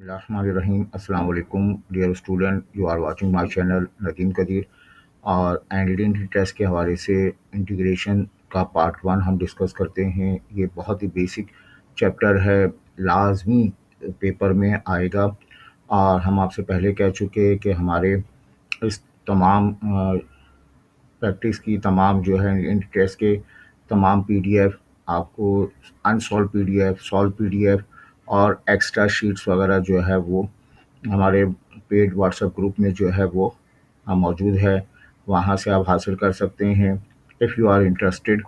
Bismillahirrahmanirrahim. Assalamu alaikum dear student, you are watching my channel Nadeem Qadeer और identity test के हवाले से इंटीग्रेशन का पार्ट 1 हम डिस्कस करते हैं। ये बहुत ही बेसिक चैप्टर है, लाजमी पेपर में आएगा। और हम आपसे पहले कह चुके हैं कि हमारे इस तमाम प्रैक्टिस की तमाम जो है इन टेस्ट के तमाम पीडीएफ आपको अनसॉल्व पीडीएफ, सॉल्व पीडीएफ और एक्स्ट्रा शीट्स वगैरह जो है वो हमारे पेड व्हाट्सएप ग्रुप में जो है वो मौजूद है। वहाँ से आप हासिल कर सकते हैं। इफ़ यू आर इंटरेस्टेड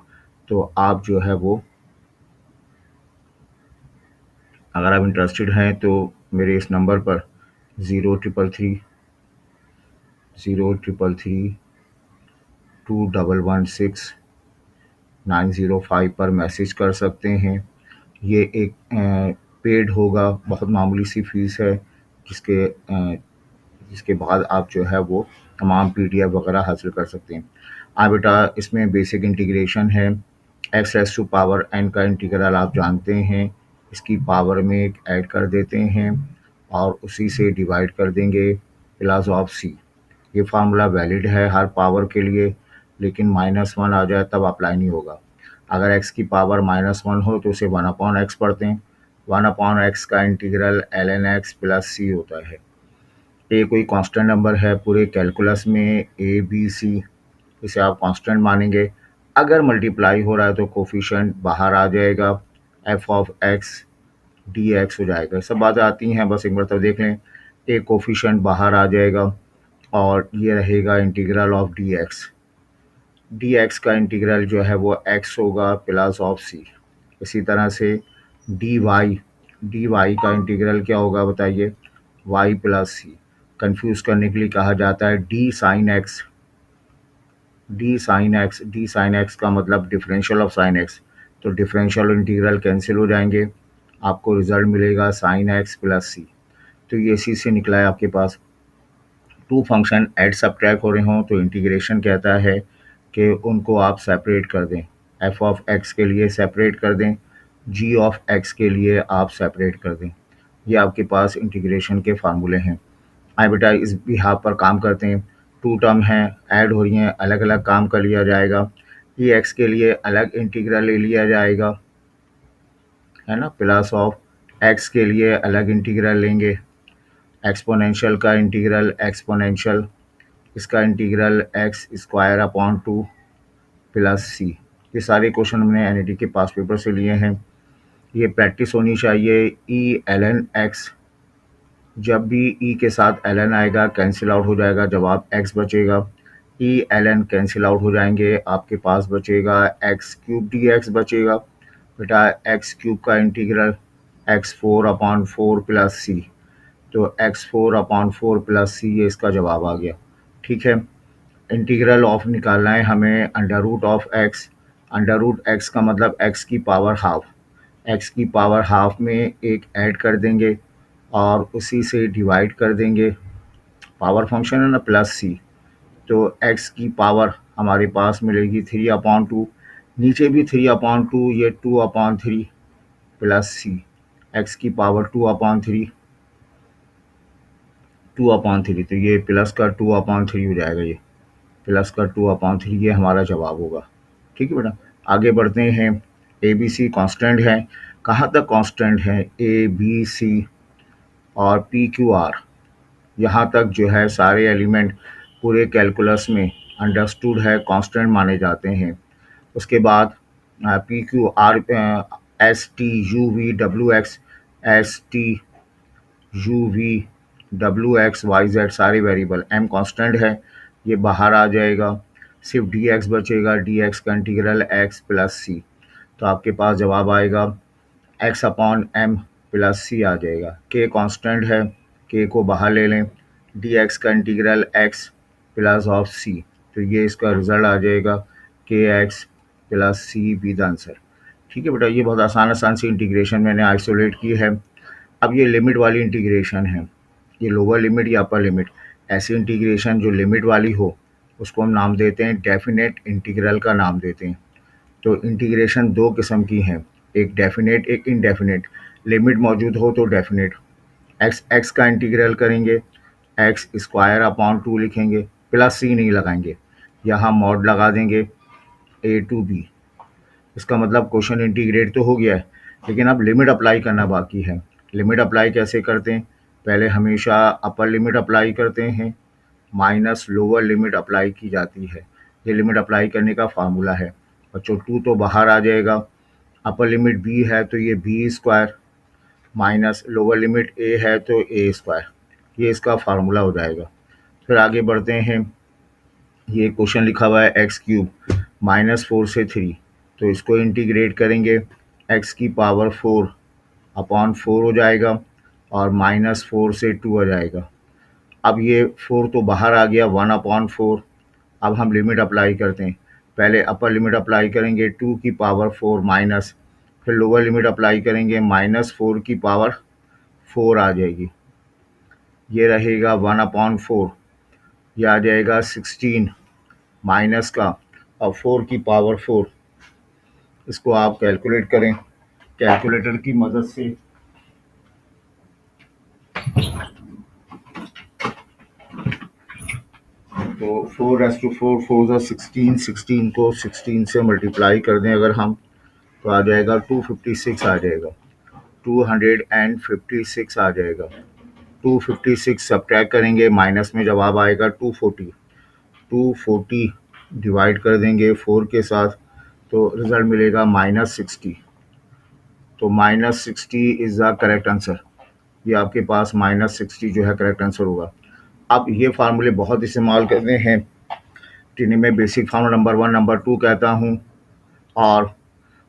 तो आप जो है वो अगर आप इंटरेस्टेड हैं तो मेरे इस नंबर पर 0333 2116905 पर मैसेज कर सकते हैं। ये एक पेड होगा, बहुत मामूली सी फ़ीस है जिसके बाद आप जो है वो तमाम पीडीएफ वगैरह हासिल कर सकते हैं। बेटा इसमें बेसिक इंटीग्रेशन है। X raise to power n का इंटीग्रल आप जानते हैं, इसकी पावर में एक ऐड कर देते हैं और उसी से डिवाइड कर देंगे प्लस ऑफ सी। ये फार्मूला वैलिड है हर पावर के लिए, लेकिन -1 आ जाए तब अप्लाई नहीं होगा। अगर x की पावर -1 हो तो उसे 1/x पढ़ते हैं। 1/x का integral ln x plus c होता है। ए कोई कांस्टेंट नंबर है पूरे कैलकुलस में, ए बी सी, इसे आप कांस्टेंट मानेंगे। अगर मल्टीप्लाई हो रहा है तो कोफिशिएंट बाहर आ जाएगा, F of x D x हो जाएगा। सब बातें आती हैं, बस एक बार तो देख लें। ए कोफिशिएंट बाहर आ जाएगा और ये रहेगा integral of D x. D X का इंटीग्रल जो है वो एक्स होगा प्लस ऑफ सी। इसी तरह से डी वाई का इंटीग्रल क्या होगा बताइए, वाई प्लस सी। कंफ्यूज करने के लिए कहा जाता है डी साइन एक्स का मतलब डिफरेंशियल ऑफ साइन एक्स। तो डिफरेंशियल इंटीग्रल कैंसिल हो जाएंगे, आपको रिजल्ट मिलेगा साइन एक्स प्लस सी। तो ये सी से निकला है आपके पास। टू फंक्शन ऐड सब्ट्रैक्ट हो रहे हों तो इंटीग्रेशन कहता है कि उनको आप सेपरेट कर दें। एफ ऑफ एक्स के लिए सेपरेट कर दें, जी ऑफ एक्स के लिए आप सेपरेट कर दें। ये आपके पास इंटीग्रेशन के फार्मूले हैं। आए बेटा इस बिहाफ पर काम करते हैं। टू टर्म हैं, ऐड हो रही हैं, अलग अलग काम कर लिया जाएगा। ई एक्स के लिए अलग इंटीग्रल ले लिया जाएगा, है ना, प्लस ऑफ एक्स के लिए अलग इंटीग्रल लेंगे। एक्सपोनेंशियल का इंटीग्रल एक्सपोनेंशियल, इसका integral X square upon 2 plus सी। ये सारे क्वेश्चन हमने एनईटी के पास पेपर से लिए हैं। ये प्रैक्टिस होनी चाहिए। ई एल एन एक्स, जब भी ई के साथ एल एन आएगा कैंसिल आउट हो जाएगा, जवाब एक्स बचेगा। E l n cancel out हो जाएंगे, आपके पास बचेगा एक्स क्यूब डी एक्स बचेगा। बेटा एक्स क्यूब का इंटीग्रल x4/4 प्लस सी। तो x4/4 प्लस सी, ये इसका जवाब आ गया। ठीक है, इंटीग्रल ऑफ निकालना है हमें under root of x. Under root x का मतलब एक्स की पावर हाफ। एक्स की पावर हाफ में एक ऐड कर देंगे और उसी से डिवाइड कर देंगे। पावर फंक्शन है ना, प्लस सी। तो एक्स की पावर हमारे पास मिलेगी 3/2, नीचे भी 3/2, ये 2/3 प्लस सी। एक्स की पावर 2/3, तो ये प्लस का 2/3 हो जाएगा। ये प्लस का 2/3, ये हमारा जवाब होगा। ठीक है बेटा, आगे बढ़ते हैं। ए बी सी कांस्टेंट है। कहाँ तक कांस्टेंट है? ए बी सी और पी क्यू आर, यहाँ तक जो है सारे एलिमेंट पूरे कैलकुलस में अंडरस्टूड है, कांस्टेंट माने जाते हैं। उसके बाद P Q R, S T U V W X, S T U V W X Y Z सारे वेरिएबल, एम कांस्टेंट है, ये बाहर आ जाएगा। सिर्फ डी एक्स बचेगा, डी एक्स का इंटीग्रल एक्स प्लस सी। तो आपके पास जवाब आएगा X upon M plus C आ जाएगा। के कांस्टेंट है, के को बाहर ले लें, डी एक्स का integral X plus of C. तो ये इसका रिजल्ट आ जाएगा k x plus c be the answer. ठीक है बेटा, ये बहुत आसान आसान सी इंटीग्रेशन मैंने आइसोलेट की है। अब ये लिमिट वाली इंटीग्रेशन है, ये लोअर लिमिट या अपर लिमिट। ऐसी इंटीग्रेशन जो लिमिट वाली हो उसको हम नाम देते हैं डेफिनेट इंटीग्रल का नाम देते हैं। तो इंटीग्रेशन दो किस्म की हैं, एक डेफिनेट एक इनडेफिनेट। लिमिट मौजूद हो तो डेफिनेट, एक्स का इंटीग्रल करेंगे, एक्स स्क्वायर अपॉन 2 लिखेंगे, प्लस सी नहीं लगाएंगे, यहाँ मॉड लगा देंगे ए टू बी। इसका मतलब क्वेश्चन इंटीग्रेट तो हो गया है, लेकिन अब लिमिट अप्लाई करना बाकी है। लिमिट अप्लाई कैसे करते हैं? पहले हमेशा अपर लिमिट अप्लाई करते हैं, माइनस लोअर लिमिट अप्लाई की जाती है। ये लिमिट अप्लाई करने का फार्मूला है। बच्चों 2 तो बाहर आ जाएगा, अपर लिमिट बी है तो ये B square, minus lower limit A है तो ए स्क्वायर, ये इसका फार्मूला हो जाएगा। फिर आगे बढ़ते हैं, ये क्वेश्चन लिखा हुआ है एक्स क्यूब -4 से 3, तो इसको इंटीग्रेट करेंगे, एक्स की पावर 4 अपॉन 4 हो जाएगा और -4 से 2 आ जाएगा। अब ये 4 तो बाहर आ गया, 1/4। अब हम लिमिट अप्लाई करते हैं, पहले अपर लिमिट अप्लाई करेंगे 2 की पावर 4 माइनस, फिर लोअर लिमिट अप्लाई करेंगे -4 की पावर 4 आ जाएगी, ये रहेगा 1/4, ये आ जाएगा 16 माइनस का और 4 की पावर 4। इसको आप कैलकुलेट करें कैलकुलेटर की मदद से। तो 4/4, 4 16, 16 को 16 से मल्टीप्लाई कर दें अगर हम, तो आ जाएगा 256 आ जाएगा, 256 आ जाएगा। 256 सब्ट्रैक्ट करेंगे, माइनस में जवाब आएगा 240, 240 डिवाइड कर देंगे 4 के साथ, तो रिजल्ट मिलेगा -60। तो -60 इज़ द करेक्ट आंसर। ये आपके पास -60 जो है करेक्ट आंसर होगा। अब ये फार्मूले बहुत इस्तेमाल करते हैं, जिन्हें मैं बेसिक फार्मूला नंबर 1 नंबर 2 कहता हूँ, और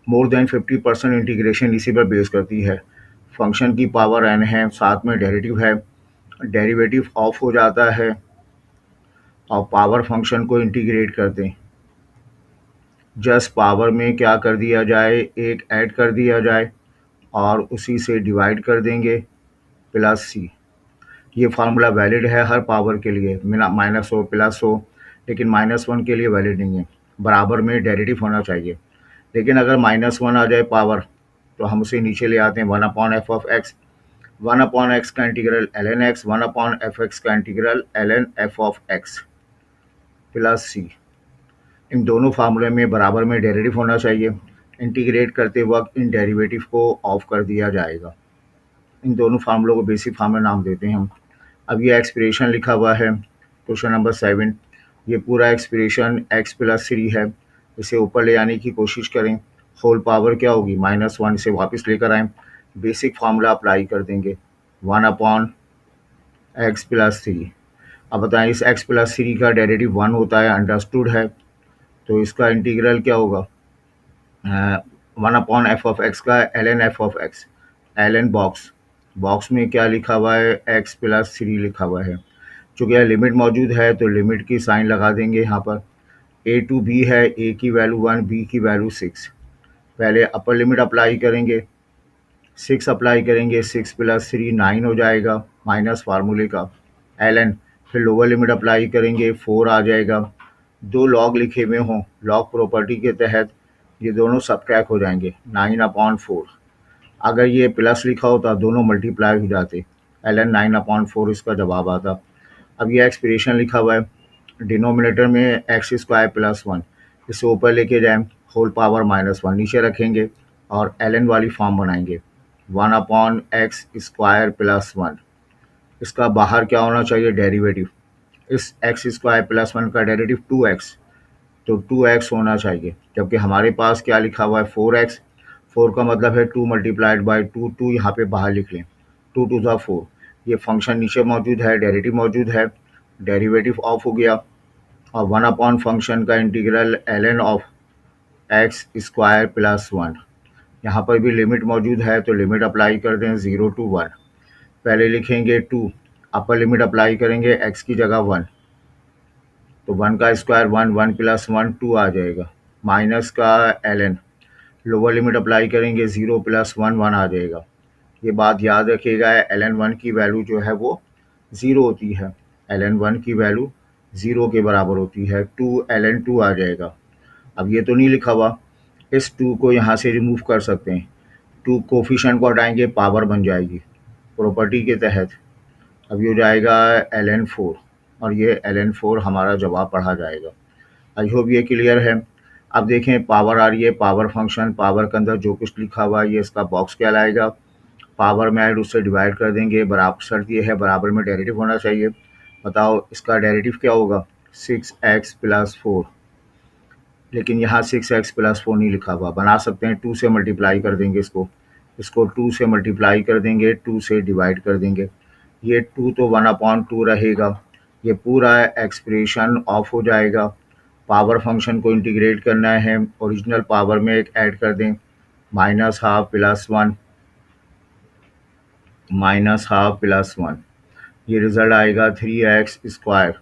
मोर देन 50% इंटीग्रेशन इसी पर बेस करती है। फंक्शन की पावर n है, साथ में डेरिवेटिव है, डेरिवेटिव ऑफ हो जाता है और पावर फंक्शन को इंटीग्रेट करते हैं। जस्ट पावर में क्या कर दिया जाए, एक ऐड कर दिया जाए और उसी से डिवाइड कर देंगे, प्लस सी। ये फार्मूला वैलिड है हर पावर के लिए, माइनस हो प्लस हो, लेकिन -1 के लिए वैलिड नहीं है। बराबर में डेरिवेटिव होना चाहिए, लेकिन अगर -1 आ जाए पावर, तो हम उसे नीचे ले आते हैं 1/f ऑफ एक्स, 1/x का इंटीग्रल ln x, 1/f(x) का integral ln f of x plus C. इन दोनों फार्मूले में बराबर में डेरिवेटिव होना चाहिए। इंटीग्रेट करते वक्त इन डेरिवेटिव को ऑफ कर दिया जाएगा। इन दोनों फार्मूलों को बेसिक फार्मूला नाम देते हैं हम। अब ये एक्सप्रेशन लिखा हुआ है क्वेश्चन नंबर 7, ये पूरा एक्सप्रेशन x + 3 है, इसे ऊपर ले आने की कोशिश करें। होल पावर क्या होगी, -1 से वापस लेकर आएँ, बेसिक फार्मूला अप्लाई कर देंगे, 1/x + 3। अब बताएं, इस x + 3 का डेरिवेटिव 1 होता है, अंडरस्टूड है, तो इसका इंटीग्रल क्या होगा, 1/f ऑफ x का ln f of x, ln box में क्या लिखा हुआ है, x + 3 लिखा हुआ है। चूँकि यह लिमिट मौजूद है तो लिमिट की साइन लगा देंगे यहाँ पर। a टू b है, a की वैल्यू 1, b की वैल्यू 6। पहले अपर लिमिट अप्लाई करेंगे, 6 अप्लाई करेंगे, 6 + 3 9 हो जाएगा, माइनस फार्मूले का ln। फिर लोअर लिमिट अप्लाई करेंगे, 4 आ जाएगा। दो लॉग लिखे हुए हों, लॉग प्रॉपर्टी के तहत ये दोनों सब्ट्रैक्ट हो जाएंगे, 9/4। अगर ये प्लस लिखा होता दोनों मल्टीप्लाई हो जाते, ln 9/4 इसका जवाब आता। अब ये एक्सप्रेशन लिखा हुआ है, डिनोमिनेटर में x² + 1, इसे ऊपर लेके जाएं, होल पावर -1 नीचे रखेंगे और ln वाली फॉर्म बनाएंगे, 1/x² + 1। इसका बाहर क्या होना चाहिए, डेरिवेटिव। इस x² + 1 का डेरिवेटिव 2x, तो 2x होना चाहिए, जबकि हमारे पास क्या लिखा हुआ है, 4x। 4 का मतलब है 2 × 2, 2 यहाँ पे बाहर लिख लें, 2 × 2 = 4। ये फंक्शन नीचे मौजूद है, डेरिवेटिव मौजूद है, डेरिवेटिव ऑफ हो गया और 1 फंक्शन का इंटीग्रल ln ऑफ x² + 1। यहाँ पर भी लिमिट मौजूद है, तो लिमिट अप्लाई कर दें 0 to 1। पहले लिखेंगे 2, अपर लिमिट अप्लाई करेंगे x की जगह 1, तो 1 का स्क्वायर 1, 1 + 1 2 आ जाएगा, माइनस का ln। लोअर लिमिट अप्लाई करेंगे, 0 + 1 1 आ जाएगा। ये बात याद रखिएगा, ln 1 की वैल्यू जो है वो 0 होती है, ln 1 की वैल्यू 0 के बराबर होती है, 2 ln 2 आ जाएगा। अब ये तो नहीं लिखा हुआ, इस 2 को यहाँ से रिमूव कर सकते हैं, 2 कोफिशिएंट को हटाएंगे, पावर बन जाएगी, प्रॉपर्टी के तहत अब ये हो जाएगा ln4 और ये ln4 हमारा जवाब पढ़ा जाएगा। आई होप ये क्लियर है। अब देखें पावर आ रही है, पावर फंक्शन, पावर के अंदर जो कुछ लिखा हुआ है ये इसका बॉक्स कहलाएगा। पावर में ऐड उससे डिवाइड कर देंगे, बराबर शर्त ये है बराबर में डेरिवेटिव होना चाहिए। बताओ इसका डेरिवेटिव क्या होगा, 6x+4, लेकिन यहाँ 6x+4 नहीं लिखा हुआ, बना सकते हैं 2 से मल्टीप्लाई कर देंगे इसको 2 से मल्टीप्लाई कर देंगे, 2 से डिवाइड कर देंगे। ये 2 तो 1/2 रहेगा, ये पूरा एक्सप्रेशन ऑफ हो जाएगा। पावर फंक्शन को इंटीग्रेट करना है, ओरिजिनल पावर में एक ऐड कर दें, -12 +1 -12 +1, ये रिजल्ट आएगा 3x²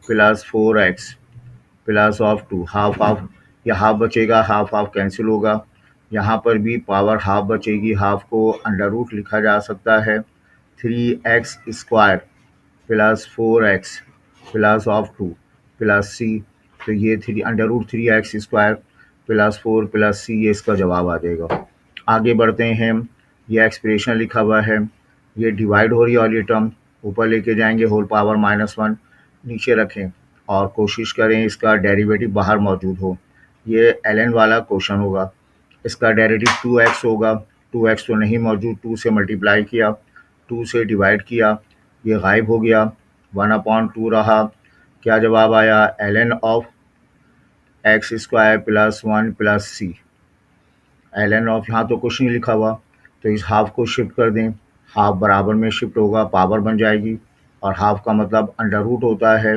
+ 4x +2, हाफ हाफ, या हाफ बचेगा, हाफ हाफ कैंसिल होगा। यहाँ पर भी पावर हाफ बचेगी, हाफ को अंडर रूट लिखा जा सकता है, 3x² + 4x +2 +c, तो ये √3x² + 4 + c, ये इसका जवाब आ जाएगा। आगे बढ़ते हैं, ये एक्सप्रेशन लिखा हुआ है, ये डिवाइड हो रही है और ये टर्म ऊपर लेके जाएंगे होल पावर -1, नीचे रखें और कोशिश करें इसका डेरिवेटिव बाहर मौजूद हो। ये ln वाला क्वेश्चन होगा, इसका डेरिवेटिव 2x होगा, 2x तो नहीं मौजूद, 2 से मल्टीप्लाई किया, 2 से डिवाइड किया, ये गायब हो गया, 1/2 रहा। क्या जवाब आया, ln of x² + 1 + c। ln of, यहाँ तो कुछ नहीं लिखा हुआ, तो इस हाफ को शिफ्ट कर दें, हाफ बराबर में शिफ्ट होगा, पावर बन जाएगी, और हाफ का मतलब अंडर रूट होता है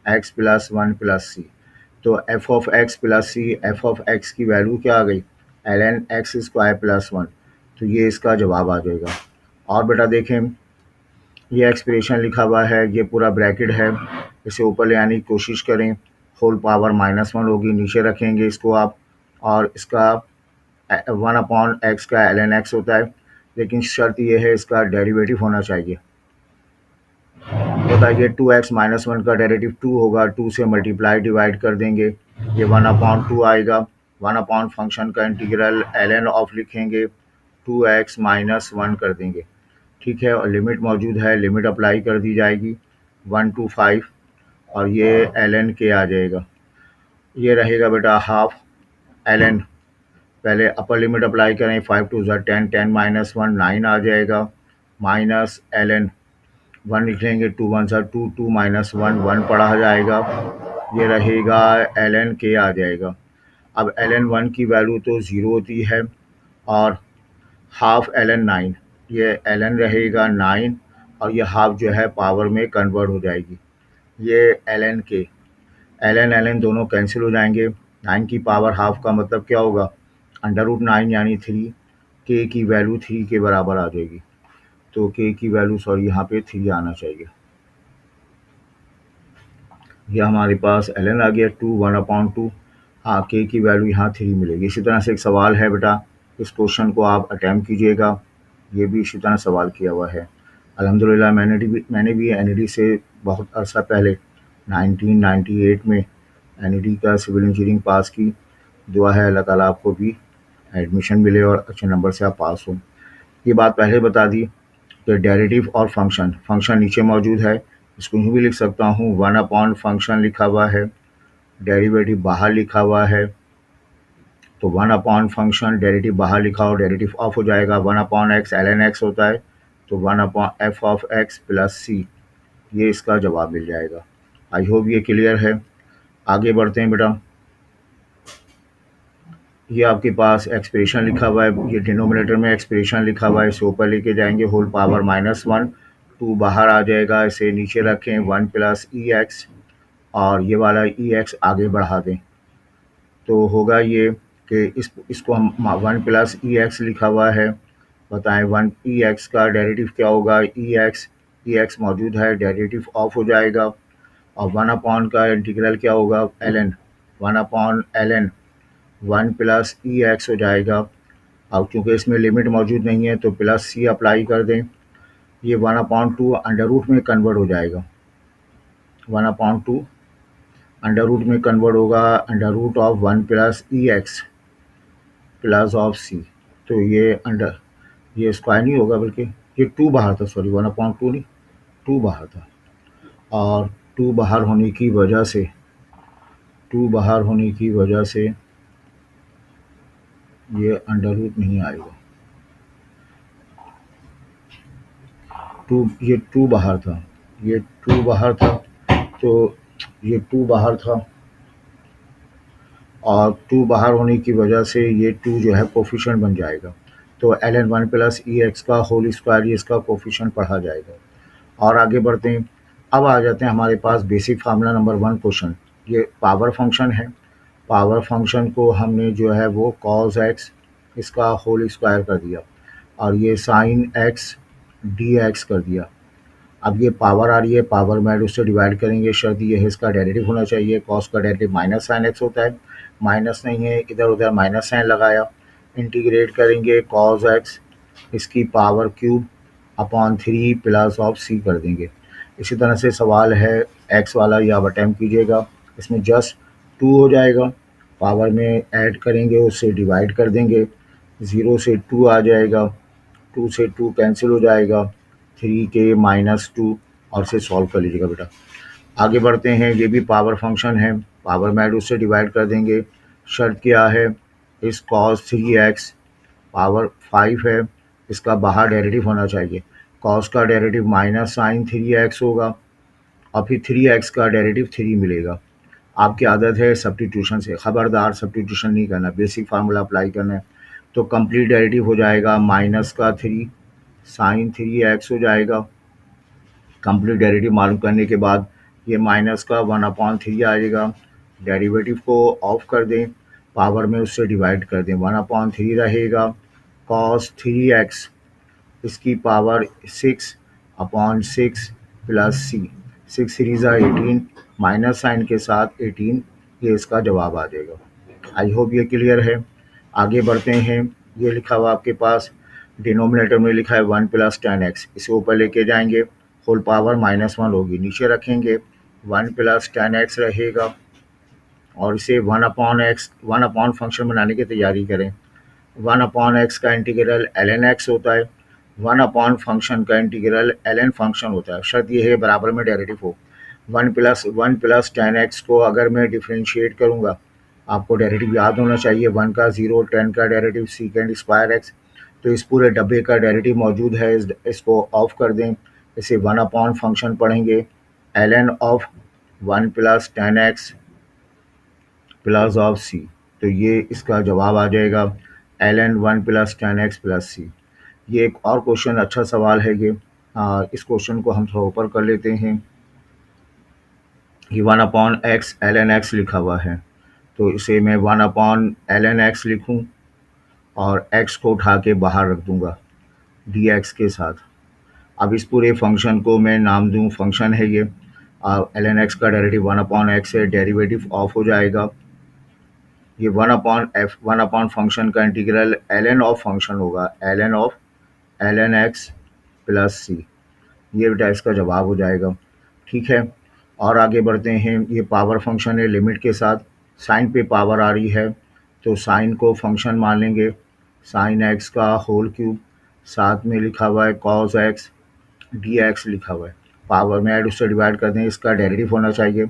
x + 1 + c। तो f(x + c), f(x) की वैल्यू क्या आ गई, ln x² + 1, तो ये इसका जवाब आ जाएगा। और बेटा देखें, ये एक्सप्रेशन लिखा हुआ है, ये पूरा ब्रैकेट है, इसे ऊपर ले आने की कोशिश करें, होल पावर -1 होगी, नीचे रखेंगे इसको आप, और इसका 1/x का ln x होता है, लेकिन शर्त ये है इसका डेरिवेटिव होना चाहिए। बताइए 2x - 1 का डेरिवेटिव 2 होगा, 2 से मल्टीप्लाई डिवाइड कर देंगे, ये 1/2 आएगा, 1 फंक्शन का इंटीग्रल ln ऑफ लिखेंगे, 2x - 1 कर देंगे, ठीक है, और लिमिट मौजूद है, लिमिट अप्लाई कर दी जाएगी 1 to 5, और ये ln के आ जाएगा, ये रहेगा बेटा हाफ ln, पहले अपर लिमिट अप्लाई करें, 5 2 10, 10 - 1 9 आ जाएगा, माइनस ln 1 लिख लेंगे, 2 1 2, 2 - 1 1 पढ़ा जाएगा, ये रहेगा ln के आ जाएगा। अब ln 1 की वैल्यू तो 0 होती है, और हाफ ln 9, ये ln रहेगा 9, और ये हाफ जो है पावर में कन्वर्ट हो जाएगी, ये ln के, ln दोनों कैंसिल हो जाएंगे, 9 की पावर हाफ का मतलब क्या होगा, √9 यानी 3, के की वैल्यू 3 के बराबर आ जाएगी, तो के की वैल्यू सॉरी यहाँ पे 3 आना चाहिए, यह हमारे पास ln आ गया 2 1/2, हाँ के की वैल्यू यहाँ 3 मिलेगी। इसी तरह से एक सवाल है बेटा, इस क्वेश्चन को आप अटैम्प्ट कीजिएगा, ये भी इसी तरह सवाल किया हुआ है। अल्हम्दुलिल्लाह मैंने भी एनईडी से बहुत अरसा पहले 1998 में एनईडी का सिविल इंजीनियरिंग पास की, दुआ है अल्लाह ताला आपको भी एडमिशन मिले और अच्छे नंबर से आप पास हों। ये बात पहले बता दी कि डेरिवेटिव और फंक्शन नीचे मौजूद है, इसको यूँ भी लिख सकता हूँ, 1 फंक्शन लिखा हुआ है, डेरिवेटिव बाहर लिखा हुआ है, तो 1 फंक्शन डेरिवेटिव बाहर लिखा हो, डेरिवेटिव ऑफ हो जाएगा, 1/x ln x होता है, तो 1/f(x + c), ये इसका जवाब मिल जाएगा। आई होप ये क्लियर है। आगे बढ़ते हैं बेटा, ये आपके पास एक्सप्रेशन लिखा हुआ है, ये डिनोमिनेटर में एक्सप्रेशन लिखा हुआ है, इसे ऊपर लेके जाएंगे, होल पावर -1, 2 बाहर आ जाएगा, इसे नीचे रखें, 1 + ex, और ये वाला ex आगे बढ़ा दें, तो होगा ये कि इसको हम 1 + ex लिखा हुआ है, बताएं 1 ex का डेरिवेटिव क्या होगा, ex मौजूद है, डेरिवेटिव ऑफ हो जाएगा, और 1 का इंटीग्रल क्या होगा, ln 1/ln 1 + ex हो जाएगा। अब क्योंकि इसमें लिमिट मौजूद नहीं है तो +c अप्लाई कर दें, ये 1/2 अंडर रूट में कन्वर्ट हो जाएगा, 1/2 अंडर रूट में कन्वर्ट होगा, √1 + ex + c, तो ये स्क्वायर नहीं होगा बल्कि ये 2 बाहर था, सॉरी 1/2 नहीं, 2 बाहर था। और 2 बाहर होने की वजह से 2 बाहर होने की वजह से ये अंडर रूट नहीं आएगा। 2 ये 2 बाहर था, ये 2 बाहर था, तो ये 2 बाहर था और 2 बाहर होने की वजह से ये 2 जो है कोफिशिएंट बन जाएगा। तो ln 1 प्लस ई एक्स का होल स्क्वायर ये इसका कोफिशिएंट पढ़ा जाएगा। और आगे बढ़ते हैं। अब आ जाते हैं हमारे पास बेसिक फार्मूला नंबर 1 क्वेश्चन। ये पावर फंक्शन है। पावर फंक्शन को हमने जो है वो कॉस एक्स इसका होल स्क्वायर कर दिया और ये साइन एक्स डी एक्स कर दिया। अब ये पावर आ रही है, पावर में उससे डिवाइड करेंगे, शर्त ये है इसका डेरिवेटिव होना चाहिए। कॉस का डेरिवेटिव माइनस साइन एक्स होता है, माइनस नहीं है, इधर उधर माइनस साइन लगाया, इंटीग्रेट करेंगे कॉस एक्स इसकी power cube upon 3 plus of C कर देंगे। इसी तरह से सवाल है एक्स वाला, या आप अटैम्प्ट कीजिएगा। इसमें जस्ट 2 हो जाएगा, पावर में ऐड करेंगे उससे डिवाइड कर देंगे, 0 से 2 आ जाएगा, 2 से 2 कैंसिल हो जाएगा, 3 के -2 और से सॉल्व कर लीजिएगा बेटा। आगे बढ़ते हैं। ये भी पावर फंक्शन है, पावर में ऐड उससे डिवाइड कर देंगे। शर्त क्या है, इस कॉस 3x पावर 5 है, इसका बाहर डेरिवेटिव होना चाहिए। कॉस का डेरिवेटिव माइनस साइन 3x होगा और फिर 3x का डेरिवेटिव 3 मिलेगा। आपकी आदत है सब्स्टिट्यूशन से, खबरदार सब्स्टिट्यूशन नहीं करना, बेसिक फार्मूला अप्लाई करना है। तो कंप्लीट डेरिवेटिव हो जाएगा माइनस का 3 साइन 3x हो जाएगा। कंप्लीट डेरिवेटिव मालूम करने के बाद ये माइनस का 1/3 आएगा। डेरिवेटिव को ऑफ कर दें, पावर में उससे डिवाइड कर दें, 1/3 रहेगा। कॉस 3x इसकी पावर 6/6 प्लस सी, 6 3 ज़ा 18, माइनस साइन के साथ 18, ये इसका जवाब आ जाएगा। आई होप ये क्लियर है। आगे बढ़ते हैं। ये लिखा हुआ आपके पास डिनोमिनेटर में लिखा है 1 प्लस टेन एक्स, इसे ऊपर लेके जाएंगे, होल पावर -1 होगी, नीचे रखेंगे 1 प्लस टेन एक्स रहेगा और इसे 1/x फंक्शन बनाने की तैयारी करें। 1/x का इंटीग्रल ln x होता है, 1 फंक्शन का इंटीग्रल ln फंक्शन होता है। शर्त यह है बराबर में डेरिवेटिव हो। 1 प्लस टेन एक्स को अगर मैं डिफ्रेंशिएट करूँगा, आपको डेरिवेटिव याद होना चाहिए, 1 का 0, 10 का डेरिवेटिव सीकेंड स्क्वायर एक्स। तो इस पूरे डब्बे का डेरिवेटिव मौजूद है, इसको ऑफ कर दें, इसे 1 फंक्शन पढ़ेंगे ln of 1 plus ten X plus of C. तो ये इसका जवाब आ जाएगा ln 1 plus ten X plus सी। ये एक और क्वेश्चन, अच्छा सवाल है ये। इस क्वेश्चन को हम थोड़ा ऊपर कर लेते हैं। ये 1/x ln x लिखा हुआ है, तो इसे मैं 1/ln x लिखूं और x को उठा के बाहर रख दूंगा dx के साथ। अब इस पूरे फंक्शन को मैं नाम दूं, फंक्शन है ये। ln x का डेरिवेटिव 1/x है, डेरिवेटिव ऑफ हो जाएगा। ये 1/f फंक्शन का इंटीग्रल ln ऑफ फंक्शन होगा, ln of ln x plus सी। ये बेटा इसका जवाब हो जाएगा। ठीक है, और आगे बढ़ते हैं। ये पावर फंक्शन है लिमिट के साथ, साइन पे पावर आ रही है तो साइन को फंक्शन मान लेंगे, साइन एक्स का होल क्यूब, साथ में लिखा हुआ है कॉस एक्स डी एक्स लिखा हुआ है, पावर में ऐड उससे डिवाइड कर दें, इसका डेरिवेटिव होना चाहिए।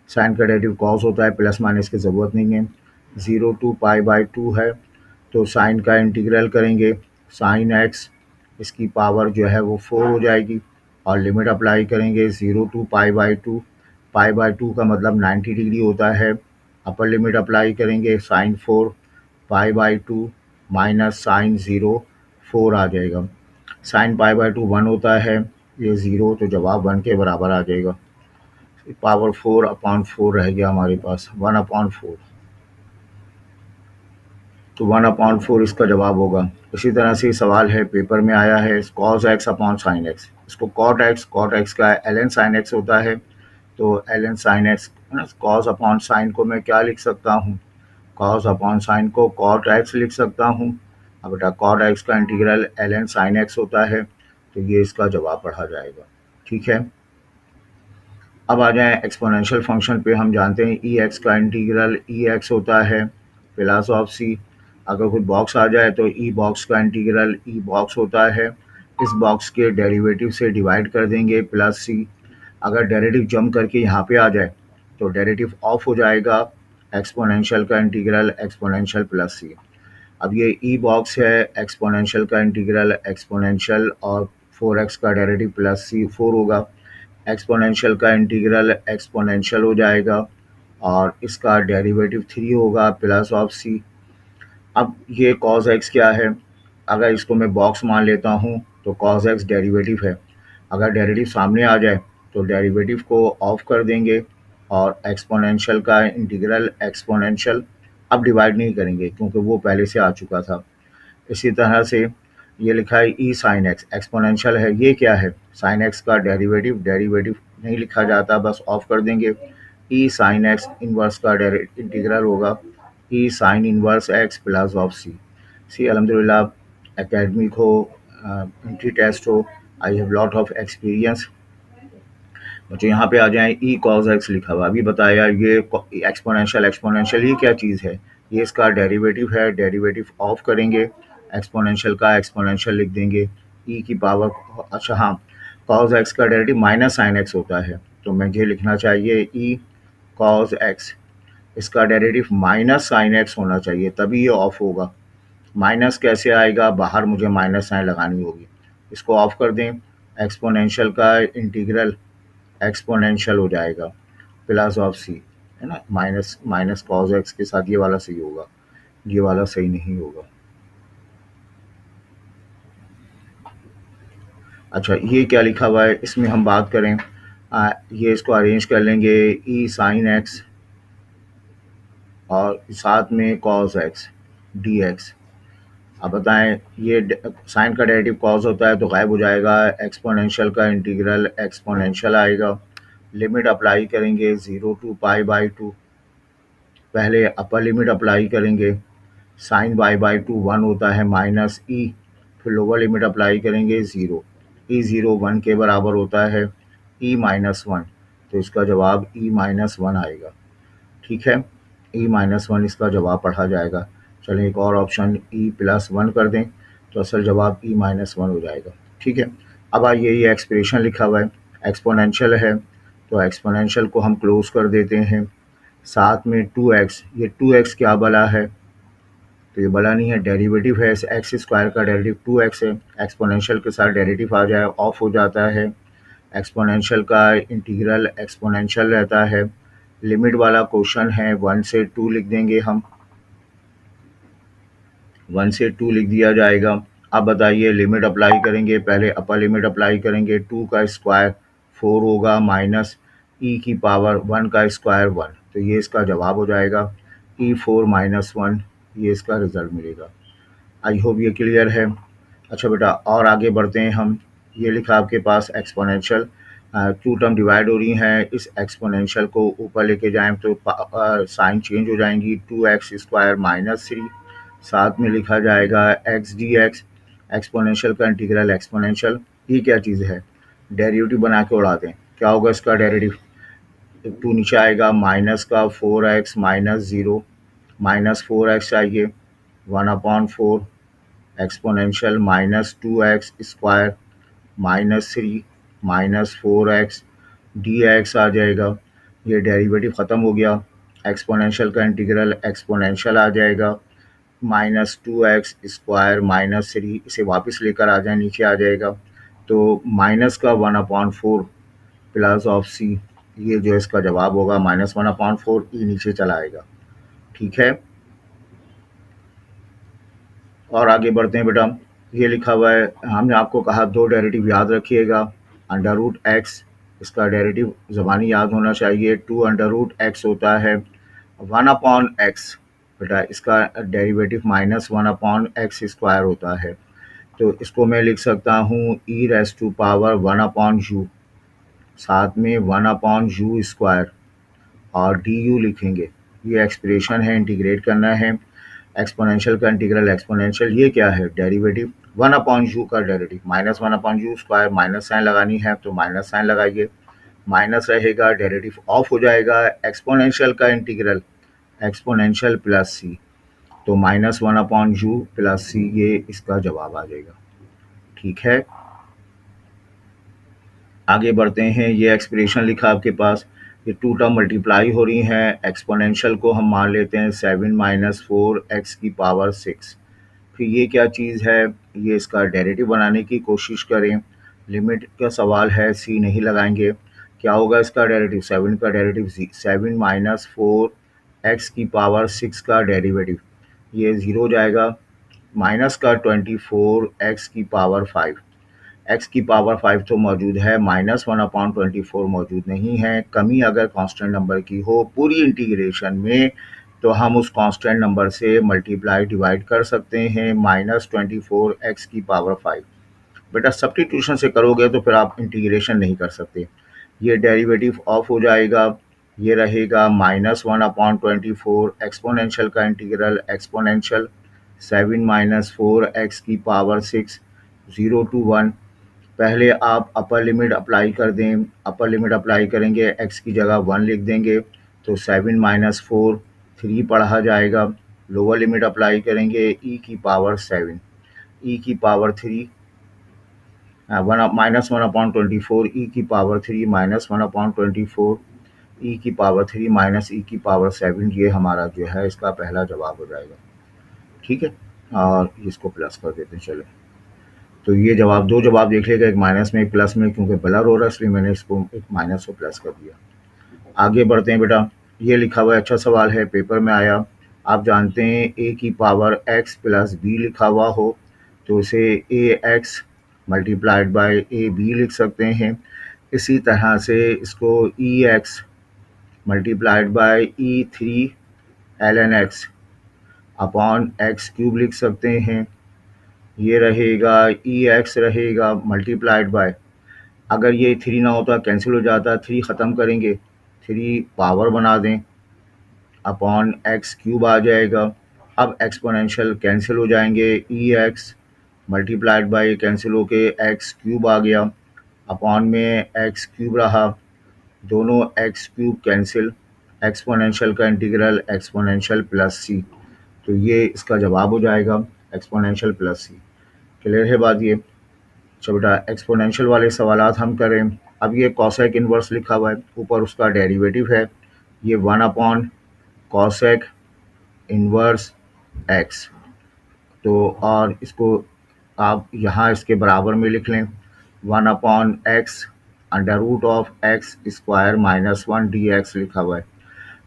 साइन का डेरिवेटिव कॉस होता है, प्लस माइनस की ज़रूरत नहीं है। 0 to π/2 है, तो साइन का इंटीग्रल करेंगे, साइन एक्स इसकी पावर जो है वो 4 हो जाएगी और लिमिट अप्लाई करेंगे 0 to π/2। π/2 का मतलब 90 डिग्री होता है। अपर लिमिट अप्लाई करेंगे, साइन 4 π/2 माइनस साइन 0 4 आ जाएगा। साइन π/2 1 होता है, ये 0, तो जवाब 1 के बराबर आ जाएगा। पावर 4/4 रह गया हमारे पास, 1/4, तो 1/4 इसका जवाब होगा। इसी तरह से सवाल है, पेपर में आया है cos x upon sine x, इसको कॉट एक्स का ln साइन एक्स होता है, तो ln sine x cos upon sine को मैं क्या लिख सकता हूँ, कॉस अपॉन साइन को कॉट एक्स लिख सकता हूँ। अब बेटा कॉट एक्स का इंटीग्रल ln साइन एक्स होता है, तो ये इसका जवाब पढ़ा जाएगा। ठीक है, अब आ जाएं एक्सपोनेंशियल फंक्शन पे। हम जानते हैं ई एक्स का इंटीग्रल ई एक्स होता है प्लस ऑफ सी। अगर कोई बॉक्स आ जाए तो ई बॉक्स का इंटीग्रल ई बॉक्स होता है इस बॉक्स के डेरिवेटिव से डिवाइड कर देंगे प्लस सी। अगर डेरिवेटिव जंप करके यहाँ पे आ जाए तो डेरिवेटिव ऑफ हो जाएगा, एक्सपोनेंशियल का इंटीग्रल एक्सपोनेंशियल प्लस सी। अब ये ई बॉक्स है, एक्सपोनेंशियल का इंटीग्रल एक्सपोनेंशियल और 4x का डेरिवेटिव प्लस सी 4 होगा, एक्सपोनेंशियल का इंटीग्रल एक्सपोनेंशियल हो जाएगा और इसका डेरिवेटिव 3 होगा प्लस ऑफ सी। अब ये cos x क्या है, अगर इसको मैं बॉक्स मान लेता हूँ तो cos x डेरिवेटिव है। अगर डेरिवेटिव सामने आ जाए तो डेरिवेटिव को ऑफ कर देंगे और एक्सपोनेंशियल का इंटीग्रल एक्सपोनेंशियल अब डिवाइड नहीं करेंगे क्योंकि वो पहले से आ चुका था। इसी तरह से ये लिखा है ई साइन एक्स, एक्सपोनेंशियल है, ये क्या है, साइन एक्स का डेरिवेटिव, डेरिवेटिव नहीं लिखा जाता, बस ऑफ कर देंगे। ई साइन एक्स इनवर्स का इंटीग्रल होगा e sine inverse x plus of c. C अल्हम्दुलिल्लाह एकेडमिक हो, एंट्री टेस्ट हो, I have lot of experience. तो यहाँ पे आ जाए ई कॉस एक्स लिखा हुआ, अभी बताया ये एक्सपोनेंशियल, एक्सपोनेंशियल ये क्या चीज़ है, ये इसका डेरिवेटिव है, डेरिवेटिव ऑफ करेंगे, एक्सपोनेंशियल का एक्सपोनेंशियल लिख देंगे ई की पावर। अच्छा हाँ, कॉस एक्स का डेरिवेटिव माइनस साइन एक्स होता है, तो मुझे लिखना चाहिए ई कॉस एक्स, इसका डेरिवेटिव माइनस साइन एक्स होना चाहिए तभी ये ऑफ होगा। माइनस कैसे आएगा, बाहर मुझे माइनस साइन लगानी होगी, इसको ऑफ कर दें, एक्सपोनेंशियल का इंटीग्रल एक्सपोनेंशियल हो जाएगा प्लस ऑफ सी, है ना, माइनस माइनस कॉस एक्स के साथ ये वाला सही होगा, ये वाला सही नहीं होगा। अच्छा ये क्या लिखा हुआ है, इसमें हम बात करें, ये इसको अरेंज कर लेंगे ई साइन एक्स और साथ में कॉस एक्स डी एक्स। अब बताएं, ये साइन का डेरिवेटिव कॉस होता है तो गायब हो जाएगा, एक्सपोनेंशियल का इंटीग्रल एक्सपोनेंशियल आएगा, लिमिट अप्लाई करेंगे 0 to π/2, पहले अपर लिमिट अप्लाई करेंगे, साइन y/2 1 होता है माइनस ई, फिर लोअर लिमिट अप्लाई करेंगे 0, ई 0 1 के बराबर होता है ई माइनस 1, तो इसका जवाब ई माइनस 1 आएगा। ठीक है, ई माइनस 1 इसका जवाब पढ़ा जाएगा। चलें एक और ऑप्शन ई प्लस 1 कर दें तो असल जवाब ई माइनस 1 हो जाएगा। ठीक है, अब आइए ये एक्सप्रेशन लिखा हुआ है, एक्सपोनेंशियल है तो एक्सपोनेंशियल को हम क्लोज कर देते हैं, साथ में 2x, ये 2x क्या बला है, तो ये बला नहीं है, डेरिवेटिव है, एक्स स्क्वायर का डेरिवेटिव 2x है, एक्सपोनेंशियल के साथ डेरिवेटिव आ जाए ऑफ हो जाता है, एक्सपोनेंशियल का इंटीग्रल एक्सपोनेंशियल रहता है, लिमिट वाला क्वेश्चन है 1 से 2 लिख देंगे हम, 1 से 2 लिख दिया जाएगा। अब बताइए लिमिट अप्लाई करेंगे, पहले अपर लिमिट अप्लाई करेंगे, 2 का स्क्वायर 4 होगा माइनस ई की पावर 1 का स्क्वायर 1, तो ये इसका जवाब हो जाएगा ई 4 माइनस 1, ये इसका रिजल्ट मिलेगा। आई होप ये क्लियर है। अच्छा बेटा और आगे बढ़ते हैं हम, ये लिखा आपके पास एक्सपोनेंशियल, टू टर्म डिवाइड हो रही हैं, इस एक्सपोनेंशियल को ऊपर लेके जाएं तो साइन चेंज हो जाएंगी, 2x स्क्वायर माइनस 3, साथ में लिखा जाएगा एक्स डी एक्स, एक्सपोनेंशियल का इंटीग्रल एक्सपोनेंशियल, ये क्या चीज़ है, डेरिवेटिव बना के उड़ा दें, क्या होगा इसका डेरिवेटिव, 2 नीचे आएगा माइनस का 4x माइनस 0, माइनस 4x चाहिए 1/4 exponential minus 2x square minus 3 minus 4x d x आ जाएगा, ये डेरिवेटिव ख़त्म हो गया, एक्सपोनेंशियल का इंटीग्रल एक्सपोनेंशियल आ जाएगा माइनस 2x स्क्वायर माइनस 3, इसे वापस लेकर आ जाए नीचे आ जाएगा, तो माइनस का 1/4 प्लस ऑफ सी, ये जो इसका जवाब होगा माइनस 1/4 ई नीचे चला आएगा। ठीक है, और आगे बढ़ते हैं बेटा, ये लिखा हुआ है, हमने आपको कहा दो डेरिवेटिव याद रखिएगा, अंडर रूट एक्स, इसका डेरिवेटिव ज़बानी याद होना चाहिए, 2 अंडर रूट एक्स होता है 1/x, बेटा इसका डेरिवेटिव माइनस 1/x स्क्वायर होता है, तो इसको मैं लिख सकता हूँ ई रेस टू पावर 1/u, साथ में 1/u स्क्वायर और डी यू लिखेंगे, ये एक्सप्रेशन है, इंटीग्रेट करना है, एक्सपोनेंशियल का इंटीग्रल एक्सपोनेंशियल, ये क्या है, डेरिवेटिव 1/u का derivative, minus 1/u square, minus sign लगानी है तो माइनस साइन लगाइए, माइनस रहेगा, डेरिवेटिव ऑफ हो जाएगा, एक्सपोनेंशियल का इंटीग्रल एक्सपोनेंशियल प्लस सी, तो माइनस 1/u प्लस सी, ये इसका जवाब आ जाएगा। ठीक है, आगे बढ़ते हैं। ये एक्सप्रेशन लिखा आपके पास, ये टू टर्म मल्टीप्लाई हो रही हैं। एक्सपोनेंशियल को हम मान लेते हैं 7 माइनस 4 x⁻⁶। फिर ये क्या चीज़ है, ये इसका डेरिवेटिव बनाने की कोशिश करें। लिमिट का सवाल है, सी नहीं लगाएंगे। क्या होगा इसका डेरिवेटिव, 7 का डेरिवेटिव 7 माइनस 4 x⁻⁶ का डेरिवेटिव, ये ज़ीरो हो जाएगा। माइनस का 24 x⁻⁵। x⁻⁵ तो मौजूद है, -1/24 मौजूद नहीं है। कमी अगर कांस्टेंट नंबर की हो पूरी इंटीग्रेशन में, तो हम उस कांस्टेंट नंबर से मल्टीप्लाई डिवाइड कर सकते हैं, -24 x⁻⁵। बेटा सब्स्टिट्यूशन से करोगे तो फिर आप इंटीग्रेशन नहीं कर सकते। ये डेरिवेटिव ऑफ हो जाएगा, ये रहेगा -1/24 एक्सपोनेंशियल का integral exponential 7 minus 4 x⁻⁶, 0 to 1। पहले आप अपर लिमिट अप्लाई कर दें। अपर लिमिट अप्लाई करेंगे, x की जगह 1 लिख देंगे तो 7 माइनस 4 3 पढ़ा जाएगा। लोअर लिमिट अप्लाई करेंगे, e⁻7, e⁻3 -1/24 e⁻3 -1/24 e⁻3 minus e⁻7, ये हमारा जो है इसका पहला जवाब हो जाएगा। ठीक है, और इसको प्लस कर देते हैं। चले, तो ये जवाब, दो जवाब देख लेगा, एक माइनस में एक प्लस में, क्योंकि ब्लर हो रहा है इसलिए मैंने इसको एक माइनस को प्लस कर दिया। आगे बढ़ते हैं बेटा। ये लिखा हुआ है, अच्छा सवाल है, पेपर में आया। आप जानते हैं a⁻x प्लस b लिखा हुआ हो तो इसे ax मल्टीप्लाइड बाय ab लिख सकते हैं। इसी तरह से इसको ex multiplied by e3 ln x upon x cube लिख सकते हैं। ये रहेगा ex रहेगा मल्टीप्लाइड बाय, अगर ये 3 ना होता कैंसिल हो जाता, 3 ख़त्म करेंगे, 3 पावर बना दें, अपॉन एक्स क्यूब आ जाएगा। अब एक्सपोनेंशियल कैंसिल हो जाएंगे, ई एक्स मल्टीप्लाइड बाई कैंसिल होके एक्स क्यूब आ गया, अपॉन में एक्स क्यूब रहा, दोनों एक्स क्यूब कैंसिल, एक्सपोनेंशियल का इंटीग्रल एक्सपोनेंशियल प्लस सी, तो ये इसका जवाब हो जाएगा, एक्सपोनेंशियल प्लस सी। क्लियर है बात ये। अच्छा बेटा, एक्सपोनेंशियल वाले सवालात हम करें। अब ये कॉसेक इन्वर्स लिखा हुआ है, ऊपर उसका डेरिवेटिव है, ये 1 कॉसेक इन्वर्स एक्स, तो और इसको आप यहाँ इसके बराबर में लिख लें, 1/x √(x² -1 लिखा हुआ है।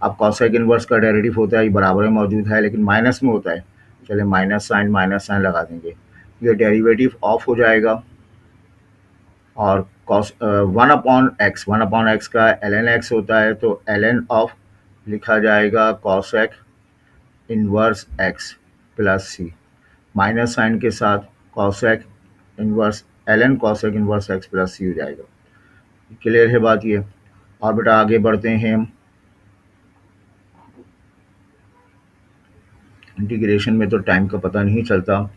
अब कॉसेक इन्वर्स का डेरिवेटिव होता है, ये बराबर में मौजूद है लेकिन माइनस में होता है, चले माइनस साइन लगा देंगे, ये डेरिवेटिव ऑफ हो जाएगा। और कॉस 1/x का ln x होता है, तो ln ऑफ लिखा जाएगा cosec inverse x plus c, minus sine के साथ cosec inverse ln cosec inverse x plus c हो जाएगा। क्लियर है बात ये। और बेटा आगे बढ़ते हैं। इंटीग्रेशन में तो टाइम का पता नहीं चलता।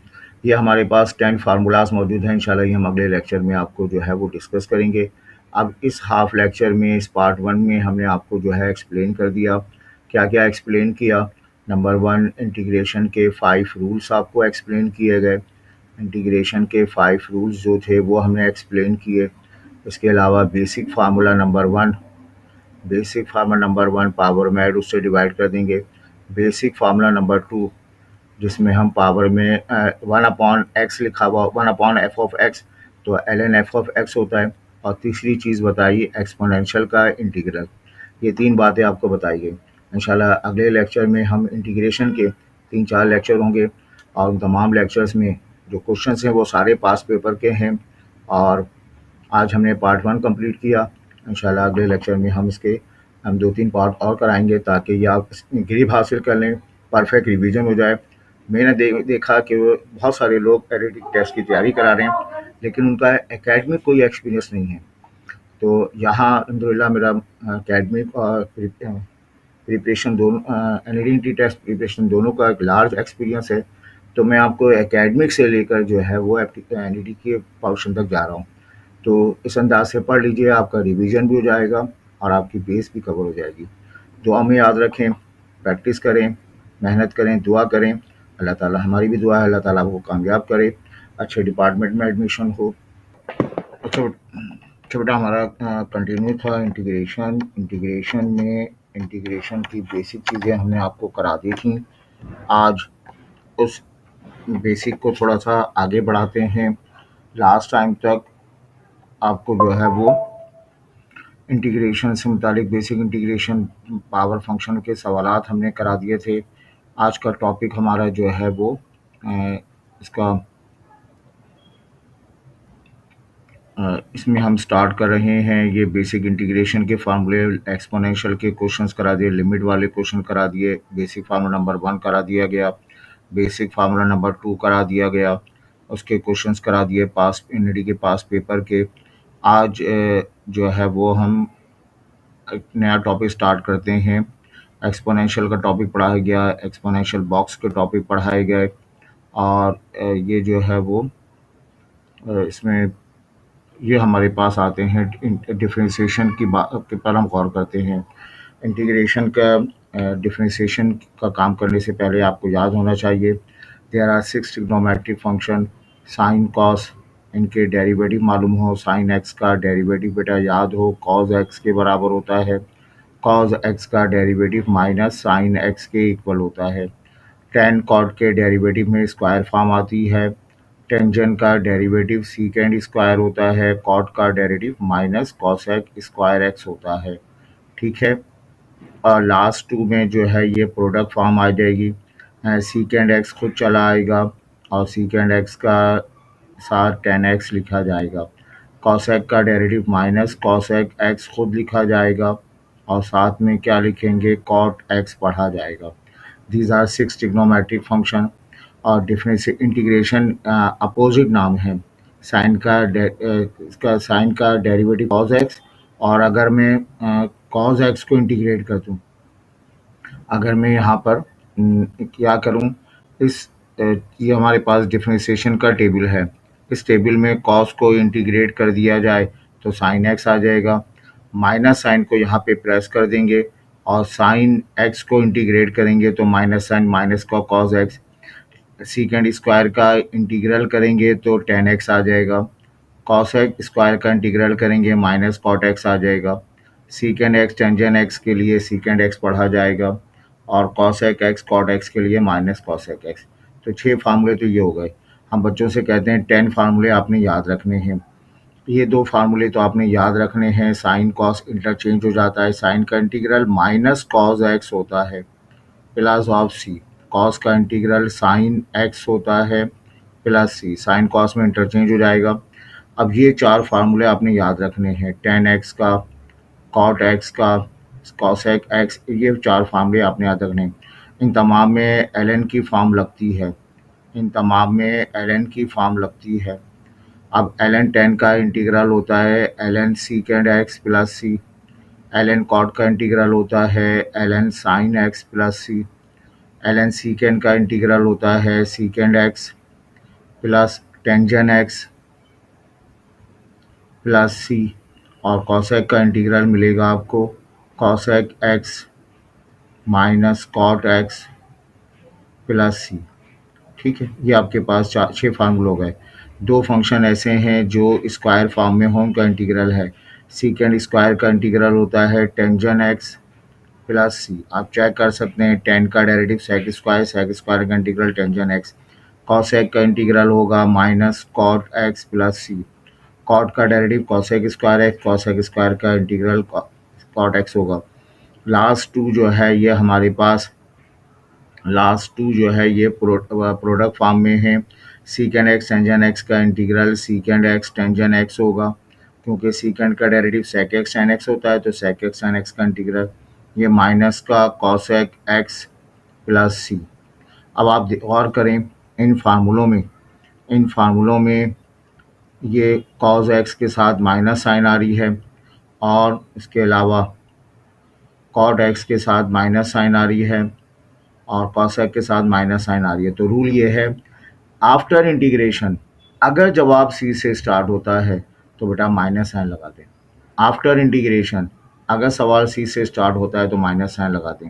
ये हमारे पास 10 फार्मूलाज मौजूद हैं, इंशाल्लाह ये हम अगले लेक्चर में आपको जो है वो डिस्कस करेंगे। अब इस हाफ लेक्चर में, इस पार्ट 1 में हमने आपको जो है एक्सप्लेन कर दिया। क्या क्या एक्सप्लेन किया, नंबर 1 इंटीग्रेशन के 5 रूल्स आपको एक्सप्लेन किए गए। इंटीग्रेशन के 5 रूल्स जो थे वो हमने एक्सप्लेन किए। इसके अलावा बेसिक फार्मूला नंबर 1 पावर में ऐड, उससे डिवाइड कर देंगे। बेसिक फार्मूला नंबर 2 जिसमें हम पावर में 1/x लिखा हुआ, 1/f(x), तो ln f(x) होता है। और तीसरी चीज़ बताइए एक्सपोनेंशियल का इंटीग्रल। ये 3 बातें आपको बताई गई। इंशाल्लाह अगले लेक्चर में हम इंटीग्रेशन के 3-4 लेक्चर होंगे, और उन तमाम लेक्चर्स में जो क्वेश्चंस हैं वो सारे पास पेपर के हैं। और आज हमने पार्ट 1 कंप्लीट किया। इंशाल्लाह अगले लेक्चर में हम 2-3 पार्ट और कराएंगे, ताकि ये आप ग्रिप हासिल कर लें, परफेक्ट रिवीजन हो जाए। मैंने देखा कि बहुत सारे लोग एडिटिंग टेस्ट की तैयारी करा रहे हैं, लेकिन उनका एकेडमिक कोई एक्सपीरियंस नहीं है। तो यहाँ अल्हम्दुलिल्लाह मेरा एकेडमिक और प्रिपरेशन दोनों, एनईटी टेस्ट प्रिपरेशन दोनों का एक लार्ज एक्सपीरियंस है। तो मैं आपको एकेडमिक से लेकर जो है वो एनईटी के पोर्शन तक जा रहा हूँ। तो इस अंदाज से पढ़ लीजिए, आपका रिवीजन भी हो जाएगा और आपकी बेस भी कवर हो जाएगी। दुआ में याद रखें, प्रैक्टिस करें, मेहनत करें, दुआ करें। अल्लाह ताला, हमारी भी दुआ है अल्लाह ताला आपको कामयाब करे, अच्छे डिपार्टमेंट में एडमिशन हो। अच्छा अच्छा बेटा, हमारा कंटिन्यू था इंटीग्रेशन। इंटीग्रेशन की बेसिक चीज़ें हमने आपको करा दी थी। आज उस बेसिक को थोड़ा सा आगे बढ़ाते हैं। लास्ट टाइम तक आपको जो है वो इंटीग्रेशन से मुतालिक बेसिक इंटीग्रेशन पावर फंक्शन के सवालात हमने करा दिए थे। आज का टॉपिक हमारा जो है वो इसका इसमें हम स्टार्ट कर रहे हैं। ये बेसिक इंटीग्रेशन के फार्मूले, एक्सपोनेंशियल के क्वेश्चंस करा दिए, लिमिट वाले क्वेश्चन करा दिए, बेसिक फार्मूला नंबर 1 करा दिया गया, बेसिक फार्मूला नंबर 2 करा दिया गया, उसके क्वेश्चंस करा दिए पास यूनिटी के पास पेपर के। आज जो है वो हम एक नया टॉपिक स्टार्ट करते हैं। एक्सपोनेंशियल का टॉपिक पढ़ाया गया, एक्सपोनेंशियल बॉक्स के टॉपिक पढ़ाए गए, और ये जो है वो इसमें ये हमारे पास आते हैं। डिफरेंशिएशन की बात के पर हम गौर करते हैं। इंटीग्रेशन का डिफरेंशिएशन का काम करने से पहले आपको याद होना चाहिए, there are 6 trigonometric function, sine cos, इनके डेरिवेटिव मालूम हो। साइन एक्स का डेरिवेटिव बेटा याद हो, कॉस एक्स के बराबर होता है। कॉस एक्स का डेरिवेटिव माइनस साइन एक्स के इक्वल होता है। टेन कॉट के डेरिवेटिव में स्क्वायर फॉर्म आती है। टेंजेंट का डेरिवेटिव सीकेंड स्क्वायर होता है। कॉट का derivative minus cosec square x होता है। ठीक है। और लास्ट टू में जो है ये प्रोडक्ट फॉर्म आ जाएगी। सीकेंड एक्स खुद चला आएगा और सीकेंड एक्स का साथ टेन एक्स लिखा जाएगा। कॉसेक का डेरिवेटिव माइनस कॉसेक एक्स खुद लिखा जाएगा और साथ में क्या लिखेंगे, कॉट एक्स पढ़ा जाएगा। These are 6 trigonometric function. और डिफरेंस इंटीग्रेशन अपोजिट नाम है। इसका साइन का डेरिवेटिव कॉस एक्स, और अगर मैं कॉस एक्स को इंटीग्रेट कर दूं, अगर मैं यहाँ पर क्या करूँ, इस ये हमारे पास डिफरेंशिएशन का टेबल है। इस टेबल में कॉस को इंटीग्रेट कर दिया जाए तो साइन एक्स आ जाएगा। माइनस साइन को यहाँ पे प्रेस कर देंगे और साइन एक्स को इंटीग्रेट करेंगे तो माइनस साइन माइनस का कॉस एक्स। सीकेंड स्क्वायर का इंटीग्रल करेंगे तो टेन एक्स आ जाएगा। कॉसेक स्क्वायर का इंटीग्रल करेंगे माइनस कॉट एक्स आ जाएगा। सीकेंड एक्स टेंजेंट एक्स के लिए सीकेंड एक्स पढ़ा जाएगा और कॉसेक एक्स कॉट एक्स के लिए माइनस कॉसेक एक्स। तो 6 फार्मूले तो ये हो गए। हम बच्चों से कहते हैं 10 फार्मूले आपने याद रखने हैं। ये 2 फार्मूले तो आपने याद रखने हैं। साइन कॉस इंटरचेंज हो जाता है। साइन का इंटीग्रल माइनस कॉस एक्स होता है प्लस ऑफ सी। कॉस का इंटीग्रल साइन एक्स होता है प्लस सी। साइन कॉस में इंटरचेंज हो जाएगा। अब ये 4 फार्मूले आपने याद रखने हैं। टेन एक्स का, कॉट एक्स का, कॉसेक एक्स, ये 4 फार्मूले आपने याद रखने हैं। इन तमाम में एल की फॉर्म लगती है। इन तमाम में एल की फॉर्म लगती है। अब एल टेन का इंटीग्रल होता है l secant x plus c. L cot का इंटीग्रल होता है l sine x plus c. L secant का इंटीग्रल होता है secant x plus tangent x plus c. और कॉसेक का इंटीग्रल मिलेगा आपको cosec x minus cot x plus c. ठीक है, ये आपके पास 6 फार्मूले हो गए। 2 फंक्शन ऐसे हैं जो स्क्वायर फॉर्म में हों, उनका इंटीग्रल है। सीकेंड स्क्वायर का इंटीग्रल होता है टेंजेंट एक्स प्लस सी। आप चेक कर सकते हैं, टेन का डेरिवेटिव सेक स्क्वायर का इंटीग्रल टेंजेंट एक्स। कॉसेक का इंटीग्रल होगा माइनस कॉट एक्स प्लस सी। कॉट का derivative cosec square x, cosec square का इंटीग्रल कॉट एक्स होगा। लास्ट टू जो है ये हमारे पास, लास्ट टू जो है ये प्रोडक्ट फॉर्म में है। सीकेंड एक्स टेंजेंट एक्स का integral secant x tangent x होगा, क्योंकि सीकेंड का derivative sec x tan x होता है, तो सेक एक्स टेन एक्स का इंटीग्रल ये माइनस का कॉसेक एक्स प्लस सी। अब आप गौर करें इन फार्मूलों में ये कॉस एक्स के साथ माइनस साइन आ रही है और इसके अलावा कॉट एक्स के साथ माइनस साइन आ रही है और कॉसेक के साथ माइनस साइन आ रही है। तो रूल ये है, आफ्टर इंटीग्रेशन अगर जवाब सी से स्टार्ट होता है तो बेटा माइनस साइन लगा दें। आफ्टर इंटीग्रेशन अगर सवाल सी से स्टार्ट होता है तो माइनस साइन लगा दें।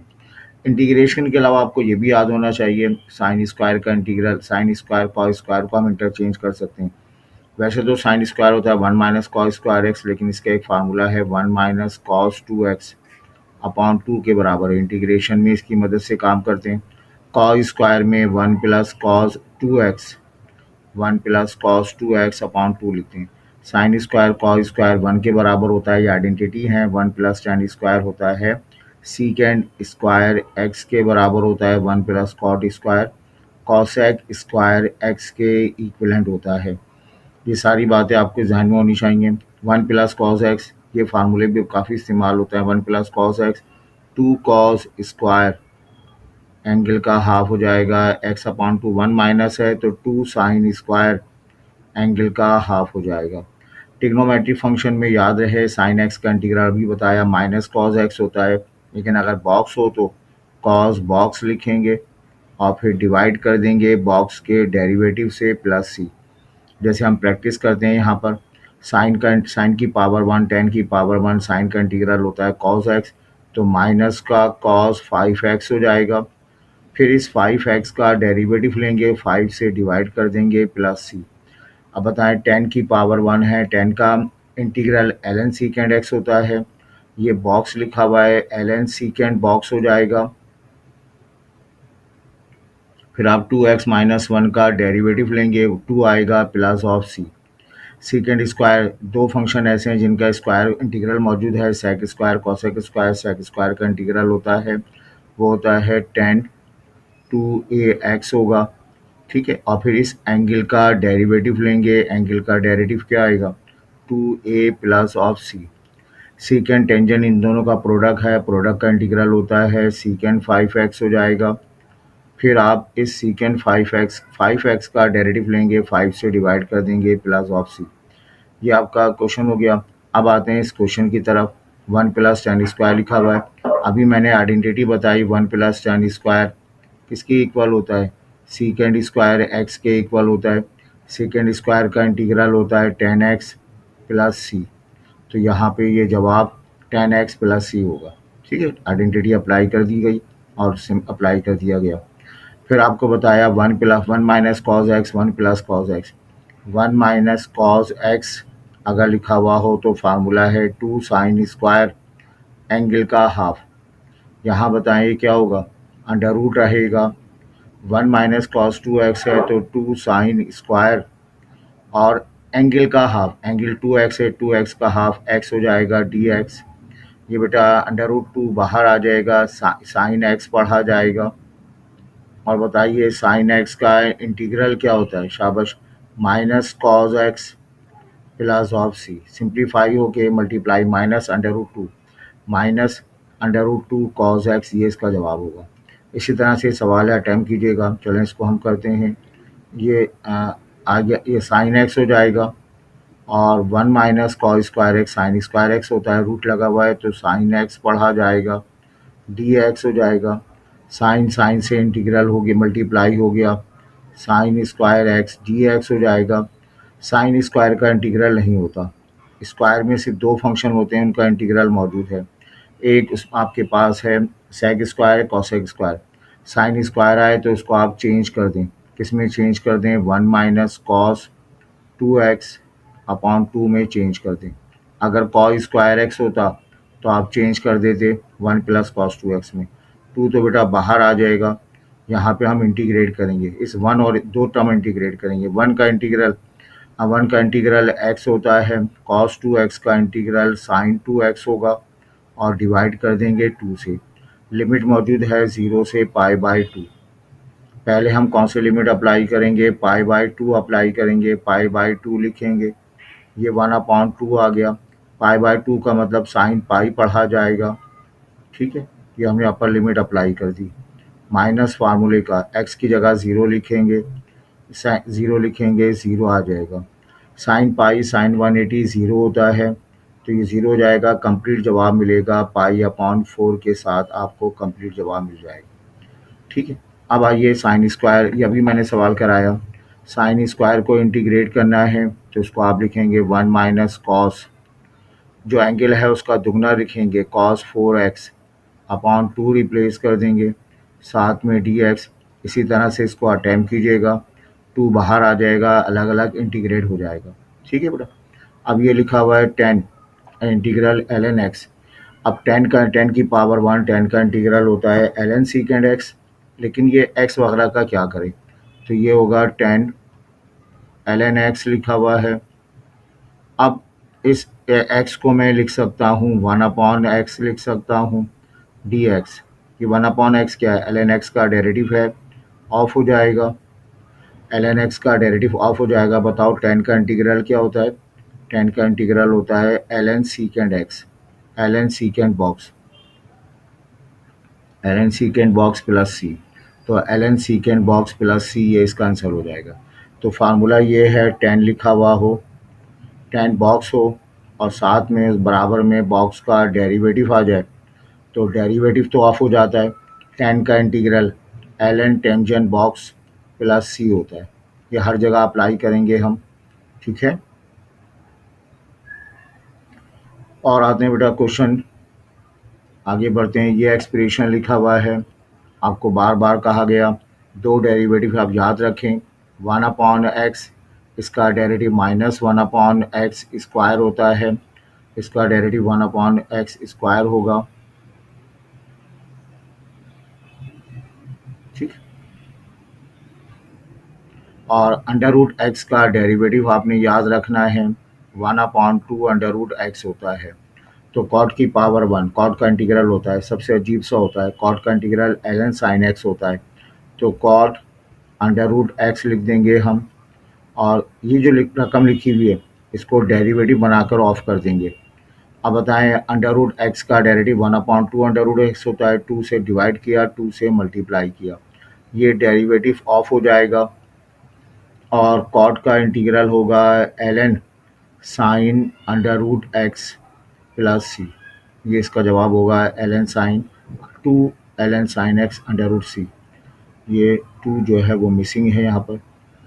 इंटीग्रेशन के अलावा आपको ये भी याद होना चाहिए, साइन स्क्वायर का integral, sine square cos square को हम इंटरचेंज कर सकते हैं। वैसे तो साइन स्क्वायर होता है 1 - cos² x, लेकिन इसका एक फार्मूला है 1 - cos 2x अपॉन 2 के बराबर है। इंटीग्रेशन में इसकी मदद से काम करते हैं। कॉस स्क्वायर में 1 + cos 2x, 1 + cos 2x upon 2 लिखते हैं। साइन स्क्वायर कॉस स्क्वायर 1 के बराबर होता है, ये आइडेंटिटी है। 1 + tan² होता है सीकेंड स्क्वायर x के बराबर होता है 1 + cot²। कॉसेक स्क्वायर x के इक्विवेलेंट होता है। ये सारी बातें आपके जहन में होनी चाहिए। 1 + cos x, ये फार्मूले भी काफ़ी इस्तेमाल होता है। 1 + cos x, 2 cos² एंगल का हाफ हो जाएगा x/2। 1 माइनस है तो 2 sin² एंगल का हाफ हो जाएगा। ट्रिग्नोमेट्रिक फंक्शन में याद रहे साइन एक्स का इंटीग्रल भी बताया -cos x होता है, लेकिन अगर बॉक्स हो तो cos बॉक्स लिखेंगे और फिर डिवाइड कर देंगे बॉक्स के डेरिवेटिव से +c। जैसे हम प्रैक्टिस करते हैं यहाँ पर, साइन की पावर 1, tan की पावर 1, साइन का इंटीग्रल होता है cos x, तो माइनस का cos 5x हो जाएगा। फिर इस 5x का डेरिवेटिव लेंगे, 5 से डिवाइड कर देंगे +c। अब बताएं, tan की पावर 1 है, tan का इंटीग्रल ln secant x होता है। ये बॉक्स लिखा हुआ है, ln secant बॉक्स हो जाएगा। फिर आप 2x - 1 का डेरिवेटिव लेंगे, 2 आएगा plus of c। Secant square, दो फंक्शन ऐसे हैं जिनका स्क्वायर इंटीग्रल मौजूद है, sec square cosec square. Sec square का इंटीग्रल होता है, वो होता है tan 2ax होगा, ठीक है। और फिर इस एंगल का डेरिवेटिव लेंगे, एंगल का डेरिवेटिव क्या आएगा, 2a plus of c। Secant tangent इन दोनों का प्रोडक्ट है, प्रोडक्ट का इंटीग्रल होता है सीकेंड 5x हो जाएगा। फिर आप इस सीकेंड 5x का डेरिवेटिव लेंगे, 5 से डिवाइड कर देंगे प्लस ऑफ c। ये आपका क्वेश्चन हो गया। अब आते हैं इस क्वेश्चन की तरफ। 1 + tan² लिखा हुआ है। अभी मैंने आइडेंटिटी बताई, 1 + tan² किसके इक्वल होता है, सीकेंड स्क्वायर एक्स के इक्वल होता है। सीकेंड स्क्वायर का इंटीग्रल होता है tan x + c। तो यहाँ पे ये जवाब tan x + c होगा, ठीक है। आइडेंटिटी अप्लाई कर दी गई और सिम अप्लाई कर दिया गया। फिर आपको बताया 1 - cos x, 1 + cos x। 1 - cos x अगर लिखा हुआ हो तो फार्मूला है 2 sin² एंगल का हाफ। यहाँ बताएं क्या होगा, अंडर रूट रहेगा। 1 - cos 2x है तो 2 sin² और एंगल का हाफ, एंगल 2x है, 2x का हाफ x हो जाएगा dx। ये बेटा अंडर रूट 2 बाहर आ जाएगा, साइन x पढ़ा जाएगा। और बताइए साइन x का इंटीग्रल क्या होता है, शाबाश, -cos x plus of c। Simplify होके मल्टीप्लाई -√2 -√2 cos x, ये इसका जवाब होगा। इसी तरह से सवाल है, अटैम्प्ट कीजिएगा। चलें इसको हम करते हैं। ये आ गया, ये साइन x हो जाएगा और 1 - cos² x sin² x होता है, रूट लगा हुआ है तो साइन x पढ़ा जाएगा, dx हो जाएगा। साइन साइन से इंटीग्रल हो गया, मल्टीप्लाई हो गया, sin² x dx हो जाएगा। साइन स्क्वायर का इंटीग्रल नहीं होता, स्क्वायर में सिर्फ दो फंक्शन होते हैं, उनका इंटीग्रल मौजूद है। एक उस आपके पास है sec square, cosec square. Sine square आए तो उसको आप चेंज कर दें, किस में चेंज कर दें, 1 - cos 2x अपॉन 2 में चेंज कर दें। अगर cos² x होता तो आप चेंज कर देते 1 + cos 2x में। 2 तो बेटा बाहर आ जाएगा, यहाँ पे हम इंटीग्रेट करेंगे, इस 1 और 2 टर्म इंटीग्रेट करेंगे। 1 का इंटीग्रल x होता है, cos 2x का इंटीग्रल sin 2x होगा और डिवाइड कर देंगे 2 से। लिमिट मौजूद है 0 से π/2। पहले हम कौन से लिमिट अप्लाई करेंगे, π/2 अप्लाई करेंगे, π/2 लिखेंगे। ये 1/2 आ गया, π/2 का मतलब साइन पाई पढ़ा जाएगा, ठीक है। ये हमने अपर लिमिट अप्लाई कर दी। माइनस फार्मूले का x की जगह 0 लिखेंगे, 0 लिखेंगे, 0 आ जाएगा। साइन पाई साइन 180 0 होता है, तो ये 0 हो जाएगा। कंप्लीट जवाब मिलेगा π/4 के साथ, आपको कंप्लीट जवाब मिल जाएगा, ठीक है। अब आइए साइन स्क्वायर, ये अभी मैंने सवाल कराया। साइन स्क्वायर को इंटीग्रेट करना है तो उसको आप लिखेंगे 1 - cos, जो एंगल है उसका दुगना लिखेंगे, cos 4x अपॉन 2 रिप्लेस कर देंगे, साथ में dx। इसी तरह से इसको अटैम्प्ट कीजिएगा, 2 बाहर आ जाएगा, अलग अलग इंटीग्रेट हो जाएगा। ठीक है बेटा। अब ये लिखा हुआ है 10 इंटीग्रल एल एन एक्स। अब 10 की पावर 1 10 का इंटीग्रल होता है एल एन सीकेंड एक्स, लेकिन ये एक्स वगैरह का क्या करें, तो ये होगा 10 एल एन एक्स लिखा हुआ है। अब इस एक्स को मैं लिख सकता हूँ 1/x लिख सकता हूँ डी एक्स। ये 1/x क्या है, एल एन एक्स का डेरिवेटिव है, ऑफ हो जाएगा। एल एन एक्स का डेरिवेटिव ऑफ हो जाएगा। बताओ 10 का इंटीग्रल क्या होता है, 10 का इंटीग्रल होता है l n secant x, l n secant box, l n secant box plus सी। तो l n secant box plus सी ये इसका आंसर हो जाएगा। तो फार्मूला ये है 10 लिखा हुआ हो, 10 बॉक्स हो और साथ में बराबर में बॉक्स का डेरिवेटिव आ जाए, तो डेरिवेटिव तो ऑफ हो जाता है। 10 का integral L n tangent box plus c होता है। ये हर जगह अप्लाई करेंगे हम, ठीक है। और आते हैं बेटा क्वेश्चन, आगे बढ़ते हैं। ये एक्सप्रेशन लिखा हुआ है, आपको बार बार कहा गया दो डेरिवेटिव आप याद रखें। 1/x, इसका डेरिवेटिव -1/x स्क्वायर होता है, इसका डेरिवेटिव 1/x स्क्वायर होगा, ठीक। और अंडर रूट एक्स का डेरिवेटिव आपने याद रखना है, 1/2 अंडर रूट एक्स होता है। तो कॉट की पावर 1, कॉट का इंटीग्रल होता है, सबसे अजीब सा होता है, कॉट का integral L N sine x होता है। तो कॉट अंडर रूट एक्स लिख देंगे हम, और ये जो रकम लिखी हुई है इसको डेरिवेटिव बनाकर ऑफ कर देंगे। अब बताएं, अंडर रूट एक्स का डेरिवेटिव 1/2 अंडर रूट एक्स होता है, 2 से डिवाइड किया, 2 से मल्टीप्लाई किया, ये डेरिवेटिव ऑफ हो जाएगा। और कॉट का इंटीग्रल होगा l N sine under root x plus सी, ये इसका जवाब होगा l N sine 2 l N sine x under root c. ये 2 जो है वो मिसिंग है यहाँ पर,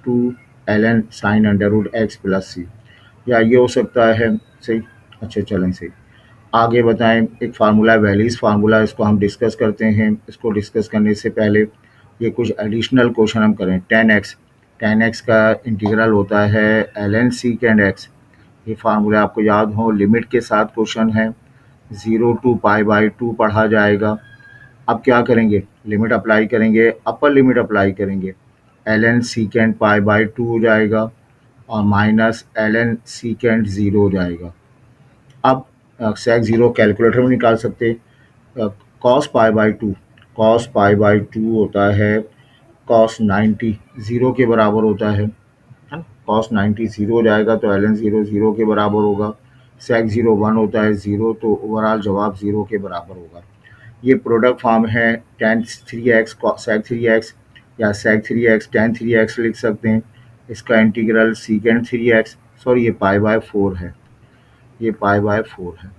2 l N sine under root x plus c, या ये हो सकता है सही। अच्छा चलें सही, आगे बताएं। एक फार्मूला है वैलीज फार्मूला, इसको हम डिस्कस करते हैं। इसको डिस्कस करने से पहले ये कुछ एडिशनल क्वेश्चन हम करें। 10x का इंटीग्रल होता है एल एन सीकेंड एक्स, ये फार्मूला आपको याद हो, लिमिट के साथ क्वेश्चन है, 0 टू π/2 पढ़ा जाएगा। अब क्या करेंगे, लिमिट अप्लाई करेंगे, अपर लिमिट अप्लाई करेंगे, एल एन सीकेंड π/2 हो जाएगा और माइनस एल एन सीकेंड 0 हो जाएगा। अब सेक 0 कैलकुलेटर में निकाल सकते। कॉस π/2, कॉस π/2 होता है कॉस 90 0 के बराबर होता है ना। कॉस 90 0 हो जाएगा, तो एल एन 0 0 के बराबर होगा। सेक 0 1 होता है 0, तो ओवरऑल जवाब 0 के बराबर होगा। ये प्रोडक्ट फॉर्म है tan 3x sec 3x, या sec 3x tan 3x लिख सकते हैं। इसका इंटीग्रल secant 3x, सॉरी ये π/4 है, ये π/4 है।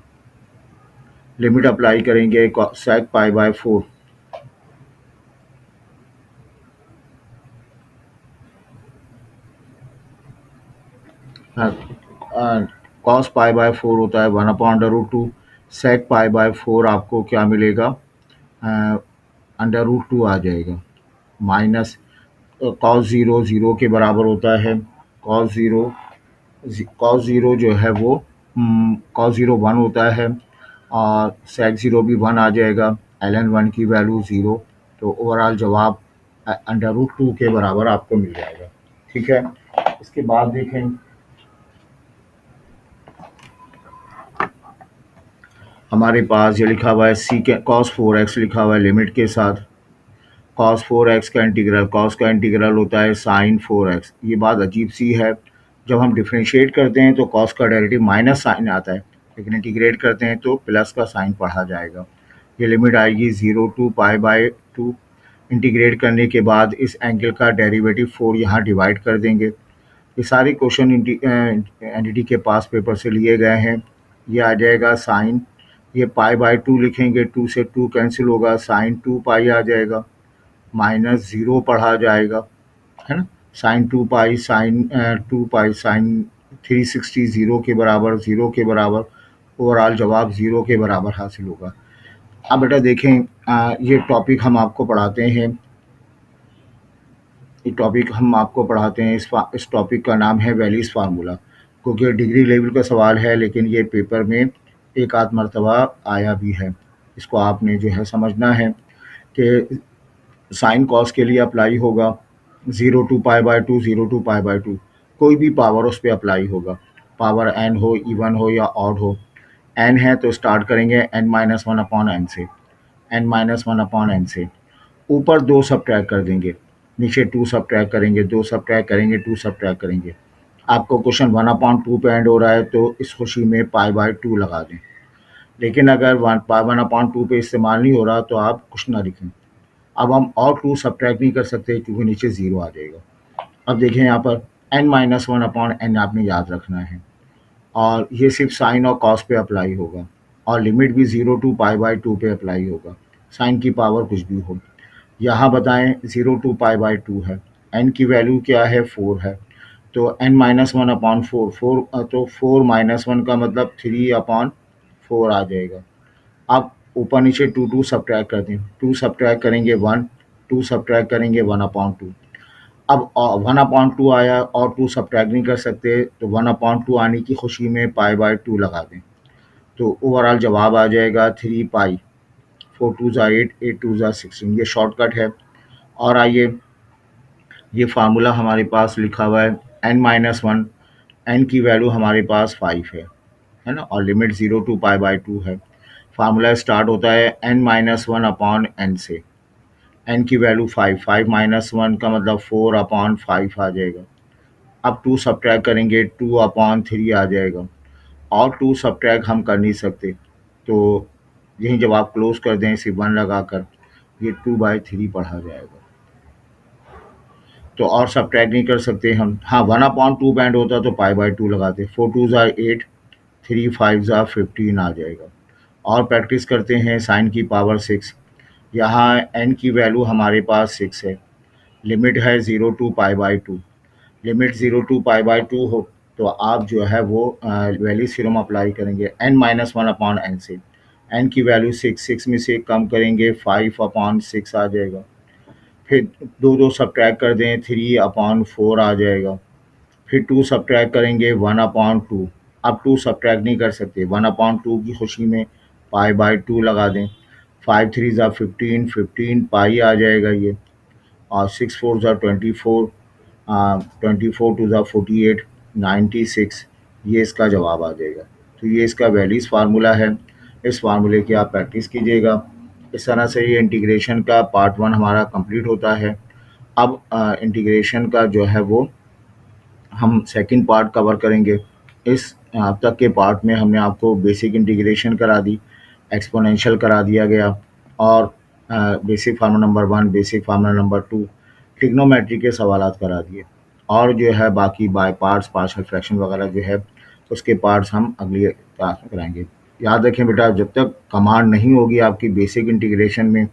लिमिट अप्लाई करेंगे sec π/4, कॉस π/4 होता है 1/√2, sec π/4 आपको क्या मिलेगा, अंडर रूट 2 आ जाएगा, माइनस कॉस 0 0 के बराबर होता है, कॉस 0 कॉस 0 जो है वो कॉस 0 1 होता है, और सेक 0 भी 1 आ जाएगा, एल एन 1 की वैल्यू 0, तो ओवरऑल जवाब अंडर रूट 2 के बराबर आपको मिल जाएगा, ठीक है। इसके बाद देखें, हमारे पास ये लिखा हुआ है सी के कॉस 4x लिखा हुआ है लिमिट के साथ। कॉस 4x का इंटीग्रल, कॉस का इंटीग्रल होता है साइन 4x। ये बात अजीब सी है, जब हम डिफ्रेंशिएट करते हैं तो कॉस का डेरिवेटिव माइनस साइन आता है, लेकिन इंटीग्रेट करते हैं तो प्लस का साइन पढ़ा जाएगा। ये लिमिट आएगी 0 टू π/2। इंटीग्रेट करने के बाद इस एंगल का डेरिवेटिव 4 यहाँ डिवाइड कर देंगे। ये सारे क्वेश्चन एनडीटी के पास पेपर से लिए गए हैं। ये आ जाएगा साइन, ये π/2 लिखेंगे, 2 से 2 कैंसिल होगा, साइन 2π आ जाएगा, माइनस 0 पढ़ा जाएगा, है ना। साइन 2π साइन 2π साइन 360 0 के बराबर, ओवरऑल जवाब 0 के बराबर हासिल होगा। अब बेटा देखें, ये टॉपिक हम आपको पढ़ाते हैं, ये टॉपिक हम आपको पढ़ाते हैं, इस टॉपिक का नाम है वैलीज फार्मूला। क्योंकि डिग्री लेवल का सवाल है, लेकिन ये पेपर में एक आध मरतबा आया भी है। इसको आपने जो है समझना है कि साइन कॉस के लिए अप्लाई होगा, 0 to pi by 2, 0 to pi by 2, कोई भी पावर उस पे अप्लाई होगा। पावर एन हो, इवन हो या ऑड हो। एन है तो स्टार्ट करेंगे n minus one upon n से, n minus one upon n से। ऊपर 2 सब्ट्रैक्ट कर देंगे, नीचे 2 सब्ट्रैक्ट करेंगे, 2 सब्ट्रैक्ट करेंगे, 2 सब्ट्रैक्ट करेंगे। आपको क्वेश्चन 1/2 पे एंड हो रहा है तो इस खुशी में पाई बाय 2 लगा दें। लेकिन अगर 1/2 पे इस्तेमाल नहीं हो रहा तो आप कुछ ना लिखें। अब हम और 2 सब्ट्रैक्ट नहीं कर सकते क्योंकि नीचे 0 आ जाएगा। अब देखें यहाँ पर n minus one upon n आपने याद रखना है, और ये सिर्फ साइन और कॉस पे अप्लाई होगा, और लिमिट भी 0 टू पाई बाय 2 पे अप्लाई होगा, साइन की पावर कुछ भी हो। यहाँ बताएं 0 टू पाई बाय 2 है, n की वैल्यू क्या है, 4 है, तो n minus one upon four, तो 4 माइनस वन का मतलब 3 अपॉन 4 आ जाएगा। आप ऊपर नीचे 2 सब्ट्रैक्ट कर दें, 2 सब्ट्रैक्ट करेंगे 1, 2 सब्ट्रैक्ट करेंगे 1/2। अब 1/2 आया और 2 सब्ट्रैक्ट नहीं कर सकते तो 1/2 आने की खुशी में पाई बाय 2 लगा दें, तो ओवरऑल जवाब आ जाएगा 3 पाई। 4 2 ज़ा 8, 8 2 ज़ा 16, ये शॉर्टकट है। और आइए, ये फार्मूला हमारे पास लिखा हुआ है n माइनस वन, एन की वैल्यू हमारे पास 5 है ना, और लिमिट 0 टू पाई बाय 2 है। फार्मूला स्टार्ट होता है n minus one upon n से, एन की वैल्यू 5, 5 माइनस वन का मतलब 4 अपॉन 5 आ जाएगा। अब 2 सब्ट्रैक्ट करेंगे 2 अपॉन 3 आ जाएगा, और 2 सब्ट्रैक्ट हम कर नहीं सकते, तो यहीं जब आप क्लोज कर दें सिर्फ 1 लगाकर, ये 2/3 पढ़ा जाएगा। तो और सब्ट्रैक्ट नहीं कर सकते हम। हाँ, 1/2 बैंड होता तो पाई बाय 2 लगाते। 4 2 ज़ा 8, 3 5 ज़ा 15 आ जाएगा। और प्रैक्टिस करते हैं साइन की पावर 6। यहाँ एन की वैल्यू हमारे पास 6 है, लिमिट है 0 to pi by 2। Limit 0 to pi by 2 हो तो आप जो है वो वैल्यू थ्योरम अप्लाई करेंगे n minus one upon n से। एन की वैल्यू 6, 6 में से कम करेंगे 5/6 आ जाएगा। फिर 2 सब्ट्रैक्ट कर दें 3/4 आ जाएगा। फिर 2 सब्ट्रैक्ट करेंगे 1/2। अब 2 सब्ट्रैक्ट नहीं कर सकते, 1/2 की खुशी में पाई बाय 2 लगा दें। 5 3 ज़ा 15, 15 पाई आ जाएगा ये, और 6 4 ज़ा 24, 24 2 ज़ा 48, 96, ये इसका जवाब आ जाएगा। तो ये इसका वैलिस फार्मूला है। इस फार्मूले की आप प्रैक्टिस कीजिएगा। इस तरह से ये इंटीग्रेशन का पार्ट 1 हमारा कंप्लीट होता है। अब इंटीग्रेशन का जो है वो हम सेकंड पार्ट कवर करेंगे। इस अब तक के पार्ट में हमने आपको बेसिक इंटीग्रेशन करा दी, एक्सपोनेंशियल करा दिया गया, और basic formula number 1, basic formula number 2, trigonometry के सवालात करा दिए, और जो है बाकी बाय पार्ट्स, पार्शियल फ्रैक्शन वगैरह जो है उसके पार्ट्स हम अगली क्लास में कराएंगे। याद रखें बेटा, जब तक कमांड नहीं होगी आपकी बेसिक इंटीग्रेशन में,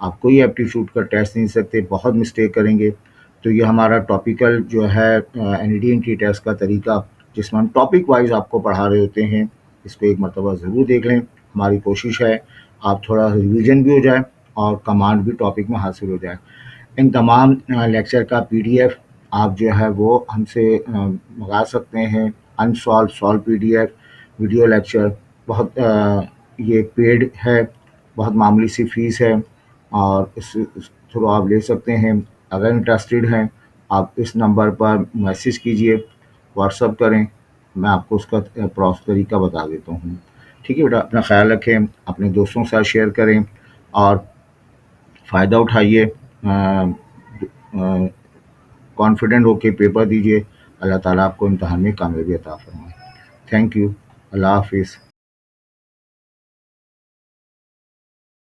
आप कोई एप्टीट्यूड का टेस्ट नहीं सकते, बहुत मिस्टेक करेंगे। तो ये हमारा टॉपिकल जो है एनईटी टेस्ट का तरीका, जिसमें हम टॉपिक वाइज आपको पढ़ा रहे होते हैं, इसको एक मरतबा ज़रूर देख लें। हमारी कोशिश है आप थोड़ा रिवीजन भी हो जाए और कमांड भी टॉपिक में हासिल हो जाए। इन तमाम लेक्चर का पीडीएफ आप जो है वो हमसे मंगा सकते हैं। Unsolved solved PDF, video lecture, बहुत ये पेड है, बहुत मामूली सी फ़ीस है, और इस थ्रू आप ले सकते हैं। अगर इंटरेस्टेड हैं आप इस नंबर पर मैसेज कीजिए, व्हाट्सअप करें, मैं आपको उसका तरीका बता देता हूँ। ठीक है बेटा, अपना ख्याल रखें, अपने दोस्तों के साथ शेयर करें, और फ़ायदा उठाइए। कॉन्फिडेंट होके पेपर दीजिए। अल्लाह ताला आपको इम्तिहान में कामयाबी अता फरमाए। Thank you. अल्लाह हाफिज़।